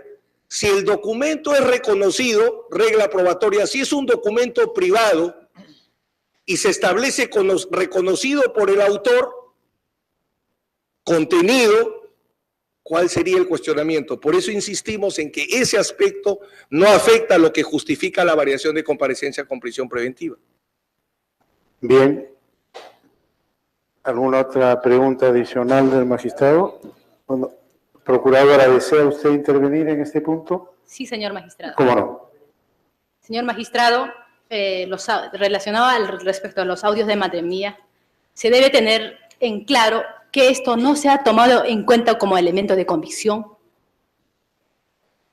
si el documento es reconocido, regla probatoria, si es un documento privado y se establece reconocido por el autor, contenido, ¿cuál sería el cuestionamiento? Por eso insistimos en que ese aspecto no afecta a lo que justifica la variación de comparecencia con prisión preventiva. Bien. ¿Alguna otra pregunta adicional del magistrado? Bueno, procuradora, ¿desea usted intervenir en este punto? Sí, señor magistrado. ¿Cómo no? Señor magistrado, relacionado respecto a los audios de madre mía, se debe tener en claro que esto no se ha tomado en cuenta como elemento de convicción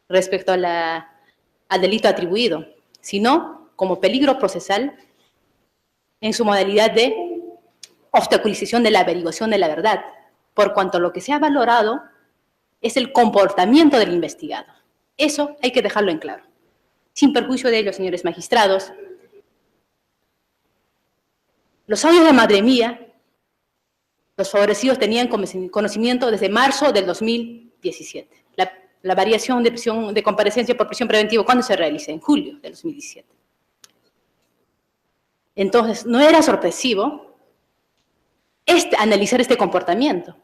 respecto al delito atribuido, sino como peligro procesal en su modalidad de obstaculización de la averiguación de la verdad, por cuanto lo que se ha valorado es el comportamiento del investigado. Eso hay que dejarlo en claro. Sin perjuicio de ello, señores magistrados, los audios de madre mía, los favorecidos tenían conocimiento desde marzo del 2017. La variación de comparecencia por prisión preventiva, ¿cuándo se realiza? En julio del 2017. Entonces, no era sorpresivo analizar este comportamiento.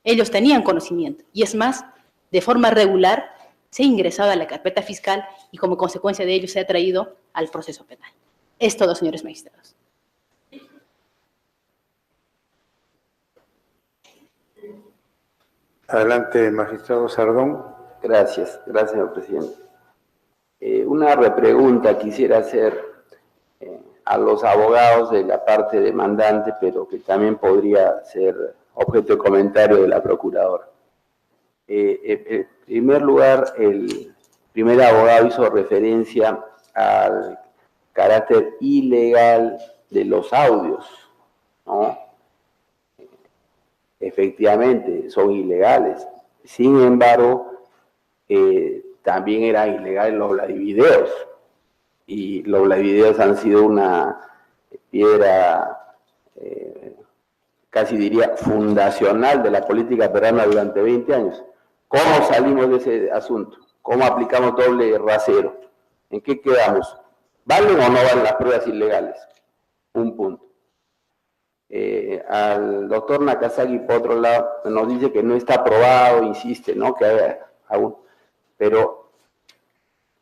Ellos tenían conocimiento. Y es más, de forma regular, se ha ingresado a la carpeta fiscal y como consecuencia de ello se ha traído al proceso penal. Es todo, señores magistrados. Adelante, magistrado Sardón. Gracias, señor presidente. Una repregunta quisiera hacer a los abogados de la parte demandante, pero que también podría ser objeto de comentario de la procuradora. En primer lugar, el primer abogado hizo referencia al carácter ilegal de los audios, ¿no? Efectivamente, son ilegales. Sin embargo, también eran ilegales los Vladivideos. Y los Vladivideos han sido una piedra, casi diría, fundacional de la política peruana durante 20 años. ¿Cómo salimos de ese asunto? ¿Cómo aplicamos doble rasero? ¿En qué quedamos? ¿Valen o no valen las pruebas ilegales? Un punto. Al doctor Nakazaki, por otro lado, nos dice que no está aprobado, insiste, ¿no? Que aún, pero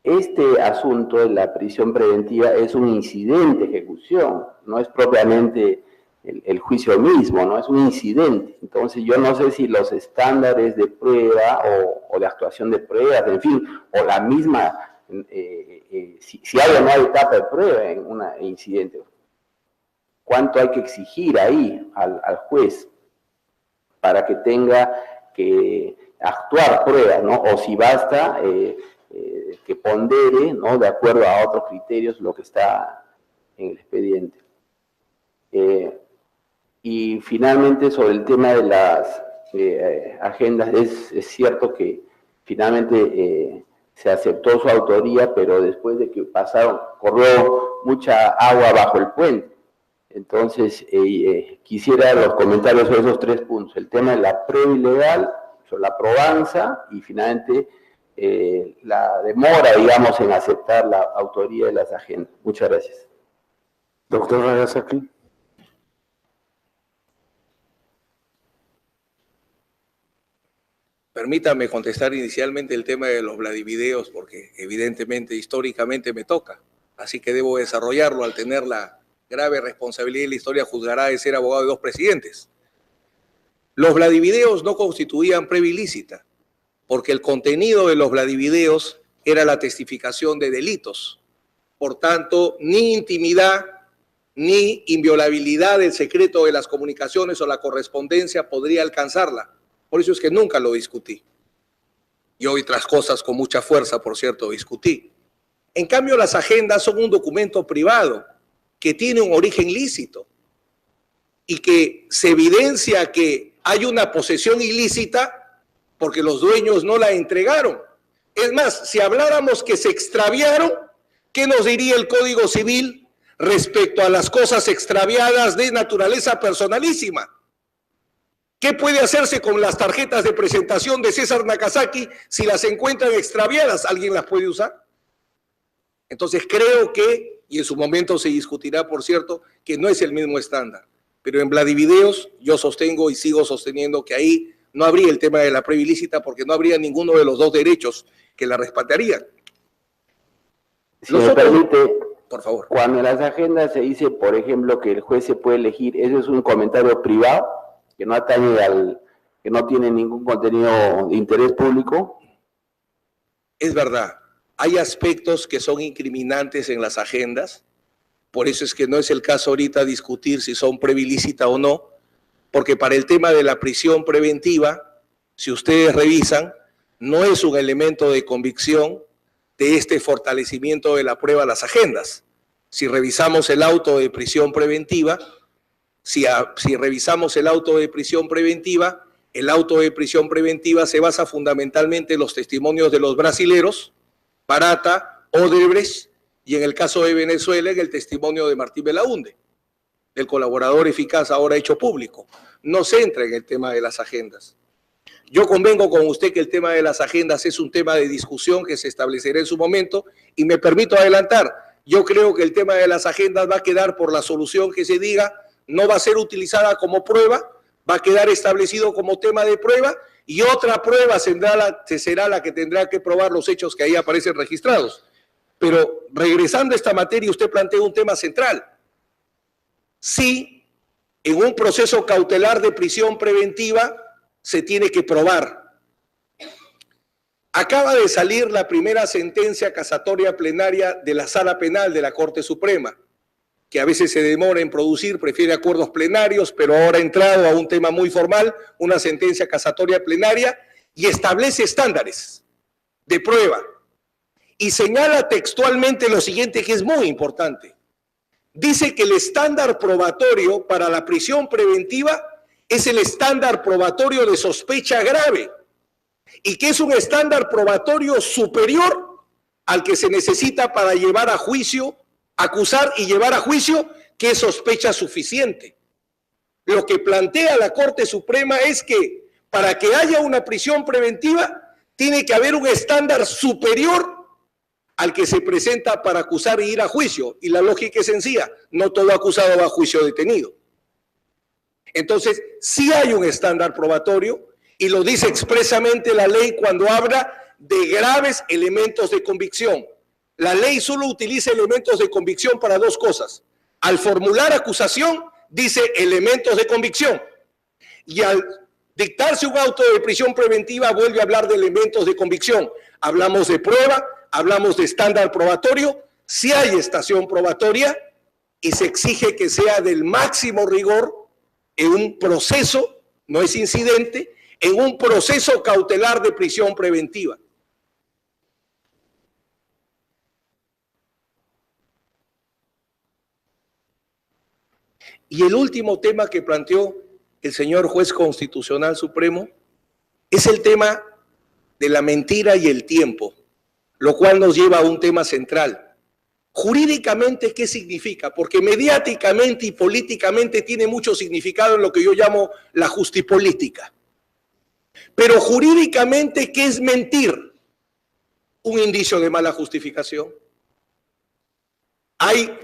este asunto de la prisión preventiva es un incidente de ejecución, no es propiamente el juicio mismo, ¿no? Es un incidente. Entonces yo no sé si los estándares de prueba o de actuación de pruebas, en fin, o la misma, si hay o no hay etapa de prueba en un incidente, ¿cuánto hay que exigir ahí al juez para que tenga que actuar pruebas, ¿no? O si basta que pondere, ¿no? De acuerdo a otros criterios lo que está en el expediente. Y finalmente, sobre el tema de las agendas, es cierto que finalmente se aceptó su autoría, pero después de que corrió mucha agua bajo el puente. Entonces, quisiera los comentarios sobre esos 3 puntos. El tema de la prueba ilegal, sobre la probanza y finalmente la demora, digamos, en aceptar la autoría de las agendas. Muchas gracias. Doctor Nakazaki. Permítame contestar inicialmente el tema de los Vladivideos, porque evidentemente, históricamente me toca. Así que debo desarrollarlo al tener la grave responsabilidad y la historia juzgará de ser abogado de 2 presidentes. Los Vladivideos no constituían prueba ilícita, porque el contenido de los Vladivideos era la testificación de delitos. Por tanto, ni intimidad, ni inviolabilidad del secreto de las comunicaciones o la correspondencia podría alcanzarla. Por eso es que nunca lo discutí. Y otras cosas con mucha fuerza, por cierto, discutí. En cambio, las agendas son un documento privado que tiene un origen lícito y que se evidencia que hay una posesión ilícita porque los dueños no la entregaron. Es más, si habláramos que se extraviaron, ¿qué nos diría el Código Civil respecto a las cosas extraviadas de naturaleza personalísima? ¿Qué puede hacerse con las tarjetas de presentación de César Nakazaki si las encuentran extraviadas? ¿Alguien las puede usar? Entonces creo que, y en su momento se discutirá, por cierto, que no es el mismo estándar. Pero en Vladivideos yo sostengo y sigo sosteniendo que ahí no habría el tema de la prueba ilícita porque no habría ninguno de los 2 derechos que la respaldarían. Si me permite, por favor. Cuando en las agendas se dice, por ejemplo, que el juez se puede elegir, ¿eso es un comentario privado que no atañe que no tiene ningún contenido de interés público? Es verdad, hay aspectos que son incriminantes en las agendas, por eso es que no es el caso ahorita discutir si son prueba ilícita o no, porque para el tema de la prisión preventiva, si ustedes revisan, no es un elemento de convicción de este fortalecimiento de la prueba a las agendas. Si revisamos el auto de prisión preventiva, si revisamos el auto de prisión preventiva, el auto de prisión preventiva se basa fundamentalmente en los testimonios de los brasileros, Barata, Odebrecht, y en el caso de Venezuela, en el testimonio de Martín Belaúnde, del colaborador eficaz ahora hecho público. No se entra en el tema de las agendas. Yo convengo con usted que el tema de las agendas es un tema de discusión que se establecerá en su momento, y me permito adelantar, yo creo que el tema de las agendas va a quedar por la solución que se diga, no va a ser utilizada como prueba, va a quedar establecido como tema de prueba y otra prueba será la que tendrá que probar los hechos que ahí aparecen registrados. Pero regresando a esta materia, usted plantea un tema central. Sí, en un proceso cautelar de prisión preventiva se tiene que probar. Acaba de salir la primera sentencia casatoria plenaria de la Sala Penal de la Corte Suprema, que a veces se demora en producir, prefiere acuerdos plenarios, pero ahora ha entrado a un tema muy formal, una sentencia casatoria plenaria, y establece estándares de prueba. Y señala textualmente lo siguiente, que es muy importante. Dice que el estándar probatorio para la prisión preventiva es el estándar probatorio de sospecha grave, y que es un estándar probatorio superior al que se necesita para llevar a juicio, acusar y llevar a juicio, que es sospecha suficiente. Lo que plantea la Corte Suprema es que para que haya una prisión preventiva tiene que haber un estándar superior al que se presenta para acusar e ir a juicio. Y la lógica es sencilla, no todo acusado va a juicio detenido. Entonces, sí hay un estándar probatorio y lo dice expresamente la ley cuando habla de graves elementos de convicción. La ley solo utiliza elementos de convicción para dos cosas. Al formular acusación, dice elementos de convicción. Y al dictarse un auto de prisión preventiva, vuelve a hablar de elementos de convicción. Hablamos de prueba, hablamos de estándar probatorio, si hay estación probatoria y se exige que sea del máximo rigor en un proceso, no es incidente, en un proceso cautelar de prisión preventiva. Y el último tema que planteó el señor juez constitucional supremo es el tema de la mentira y el tiempo, lo cual nos lleva a un tema central. Jurídicamente, ¿qué significa? Porque mediáticamente y políticamente tiene mucho significado en lo que yo llamo la justipolítica. Pero jurídicamente, ¿qué es mentir? Un indicio de mala justificación. Hay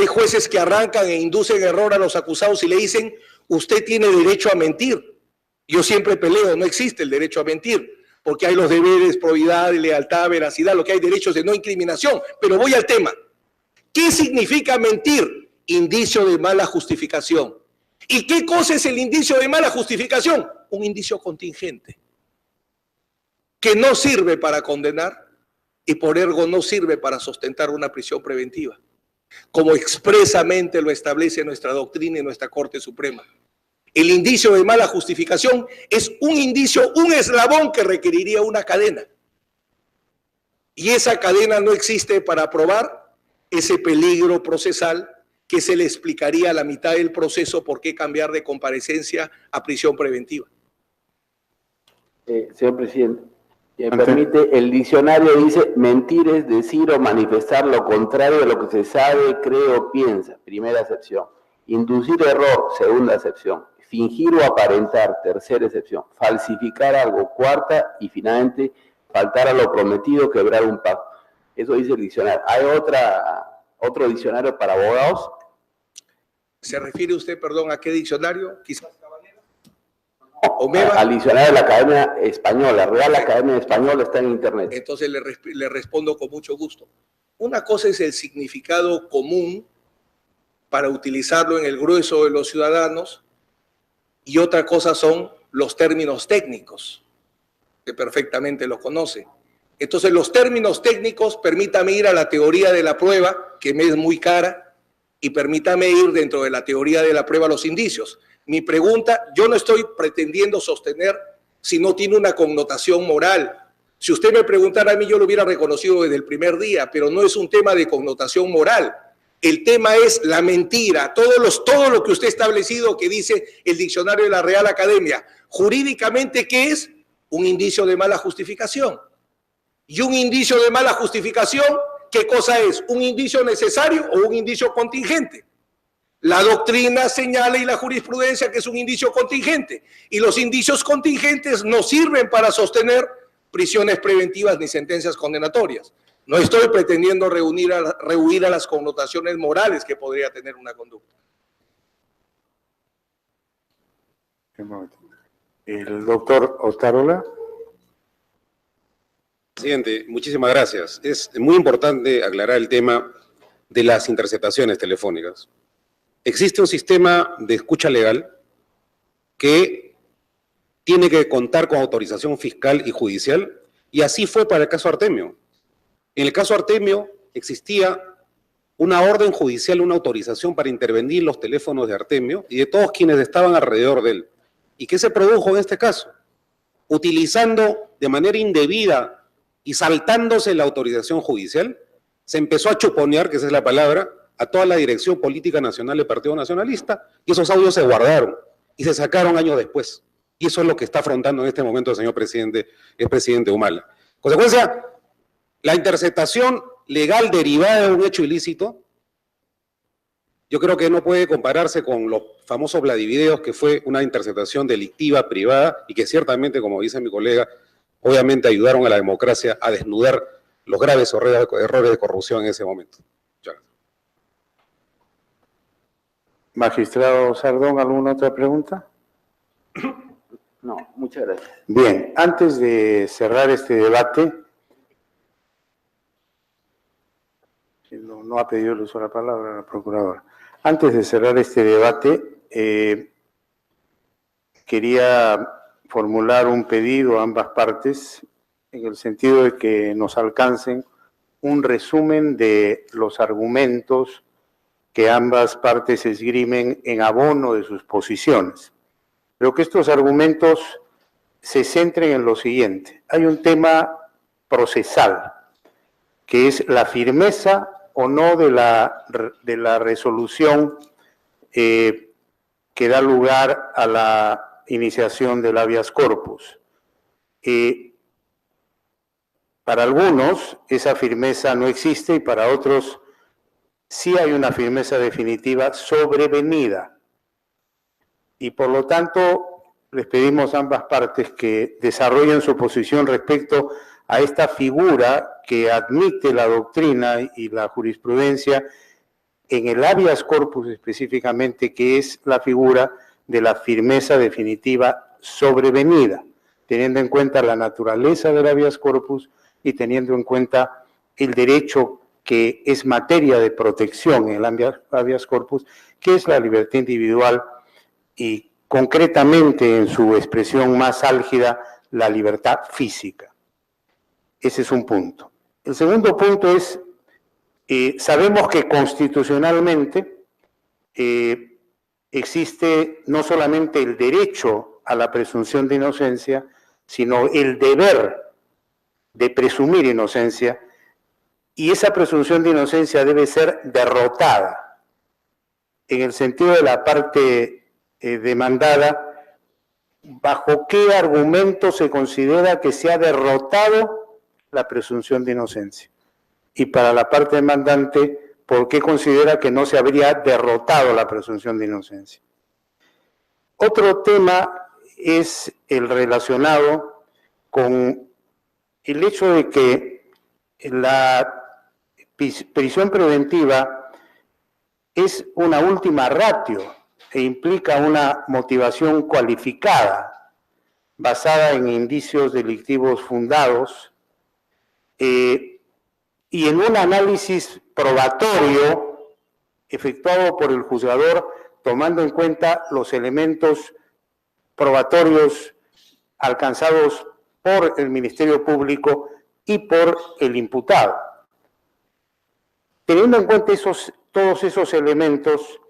jueces que arrancan e inducen error a los acusados y le dicen, usted tiene derecho a mentir. Yo siempre peleo, no existe el derecho a mentir, porque hay los deberes, probidad, lealtad, veracidad, lo que hay derechos de no incriminación. Pero voy al tema. ¿Qué significa mentir? Indicio de mala justificación. ¿Y qué cosa es el indicio de mala justificación? Un indicio contingente, que no sirve para condenar y por ergo no sirve para sustentar una prisión preventiva, como expresamente lo establece nuestra doctrina y nuestra Corte Suprema. El indicio de mala justificación es un indicio, un eslabón que requeriría una cadena. Y esa cadena no existe para probar ese peligro procesal que se le explicaría a la mitad del proceso por qué cambiar de comparecencia a prisión preventiva. Señor presidente, si me permite, el diccionario dice mentir es decir o manifestar lo contrario de lo que se sabe, cree o piensa, primera acepción. Inducir error, segunda acepción. Fingir o aparentar, tercera excepción. Falsificar algo, cuarta. Y finalmente, faltar a lo prometido, quebrar un pacto. Eso dice el diccionario. ¿Hay otro diccionario para abogados? ¿Se refiere usted, perdón, a qué diccionario? Quizás al diccionario de la Academia Española, la Real Academia Española está en internet. Entonces le respondo con mucho gusto. Una cosa es el significado común para utilizarlo en el grueso de los ciudadanos y otra cosa son los términos técnicos, que perfectamente los conoce. Entonces los términos técnicos, permítame ir a la teoría de la prueba, que me es muy cara, y permítame ir dentro de la teoría de la prueba a los indicios. Mi pregunta, yo no estoy pretendiendo sostener si no tiene una connotación moral. Si usted me preguntara a mí, yo lo hubiera reconocido desde el primer día, pero no es un tema de connotación moral. El tema es la mentira, todo lo que usted ha establecido que dice el diccionario de la Real Academia. Jurídicamente, ¿qué es? Un indicio de mala justificación. Y un indicio de mala justificación, ¿qué cosa es? ¿Un indicio necesario o un indicio contingente? La doctrina señala y la jurisprudencia que es un indicio contingente. Y los indicios contingentes no sirven para sostener prisiones preventivas ni sentencias condenatorias. No estoy pretendiendo rehuir a las connotaciones morales que podría tener una conducta. El doctor Otárola. Presidente, muchísimas gracias. Es muy importante aclarar el tema de las interceptaciones telefónicas. Existe un sistema de escucha legal que tiene que contar con autorización fiscal y judicial, y así fue para el caso Artemio. En el caso Artemio existía una orden judicial, una autorización para intervenir los teléfonos de Artemio y de todos quienes estaban alrededor de él. ¿Y qué se produjo en este caso? Utilizando de manera indebida y saltándose la autorización judicial, se empezó a chuponear, que esa es la palabra, a toda la dirección política nacional del Partido Nacionalista, y esos audios se guardaron y se sacaron años después. Y eso es lo que está afrontando en este momento el señor presidente, el presidente Humala. Consecuencia, la interceptación legal derivada de un hecho ilícito, yo creo que no puede compararse con los famosos Vladivideos, que fue una interceptación delictiva, privada, y que ciertamente, como dice mi colega, obviamente ayudaron a la democracia a desnudar los graves errores de corrupción en ese momento. Magistrado Sardón, ¿alguna otra pregunta? No, muchas gracias. Bien, antes de cerrar este debate, no ha pedido el uso de la palabra la procuradora. Antes de cerrar este debate, quería formular un pedido a ambas partes en el sentido de que nos alcancen un resumen de los argumentos que ambas partes esgrimen en abono de sus posiciones. Pero que estos argumentos se centren en lo siguiente. Hay un tema procesal, que es la firmeza o no de la resolución que da lugar a la iniciación del habeas corpus. Para algunos esa firmeza no existe y para otros sí hay una firmeza definitiva sobrevenida. Y por lo tanto les pedimos a ambas partes que desarrollen su posición respecto a esta figura que admite la doctrina y la jurisprudencia en el habeas corpus específicamente, que es la figura de la firmeza definitiva sobrevenida, teniendo en cuenta la naturaleza del habeas corpus y teniendo en cuenta el derecho que es materia de protección en el habeas corpus, que es la libertad individual y concretamente en su expresión más álgida, la libertad física. Ese es un punto. El segundo punto es, sabemos que constitucionalmente existe no solamente el derecho a la presunción de inocencia, sino el deber de presumir inocencia, y esa presunción de inocencia debe ser derrotada. En el sentido de la parte demandada, ¿bajo qué argumento se considera que se ha derrotado la presunción de inocencia? Y para la parte demandante, ¿por qué considera que no se habría derrotado la presunción de inocencia? Otro tema es el relacionado con el hecho de que la prisión preventiva es una última ratio e implica una motivación cualificada basada en indicios delictivos fundados y en un análisis probatorio efectuado por el juzgador tomando en cuenta los elementos probatorios alcanzados por el Ministerio Público y por el imputado. Teniendo en cuenta todos esos elementos,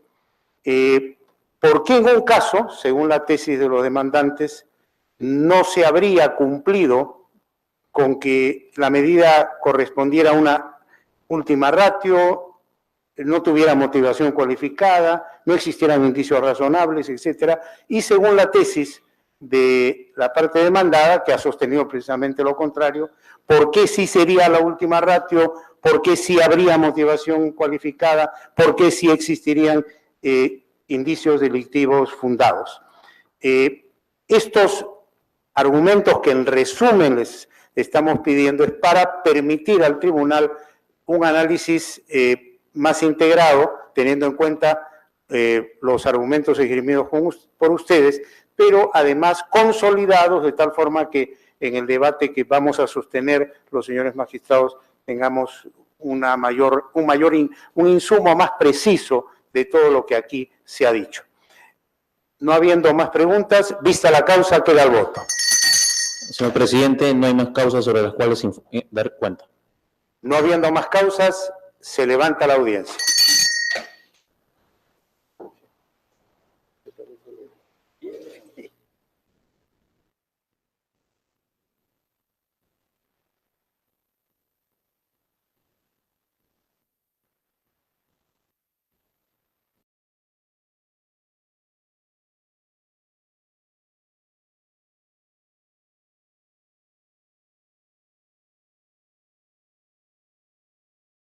¿por qué en un caso, según la tesis de los demandantes, no se habría cumplido con que la medida correspondiera a una última ratio, no tuviera motivación cualificada, no existieran indicios razonables, etcétera? Y según la tesis de la parte demandada, que ha sostenido precisamente lo contrario, ¿por qué sí sería la última ratio? ¿Por qué sí habría motivación cualificada? ¿Por qué sí existirían indicios delictivos fundados? Estos argumentos que en resumen les estamos pidiendo es para permitir al tribunal un análisis más integrado, teniendo en cuenta los argumentos esgrimidos por ustedes, pero además consolidados de tal forma que en el debate que vamos a sostener los señores magistrados tengamos un insumo más preciso de todo lo que aquí se ha dicho. No habiendo más preguntas, vista la causa, queda el voto. Señor presidente, no hay más causas sobre las cuales dar cuenta. No habiendo más causas, se levanta la audiencia.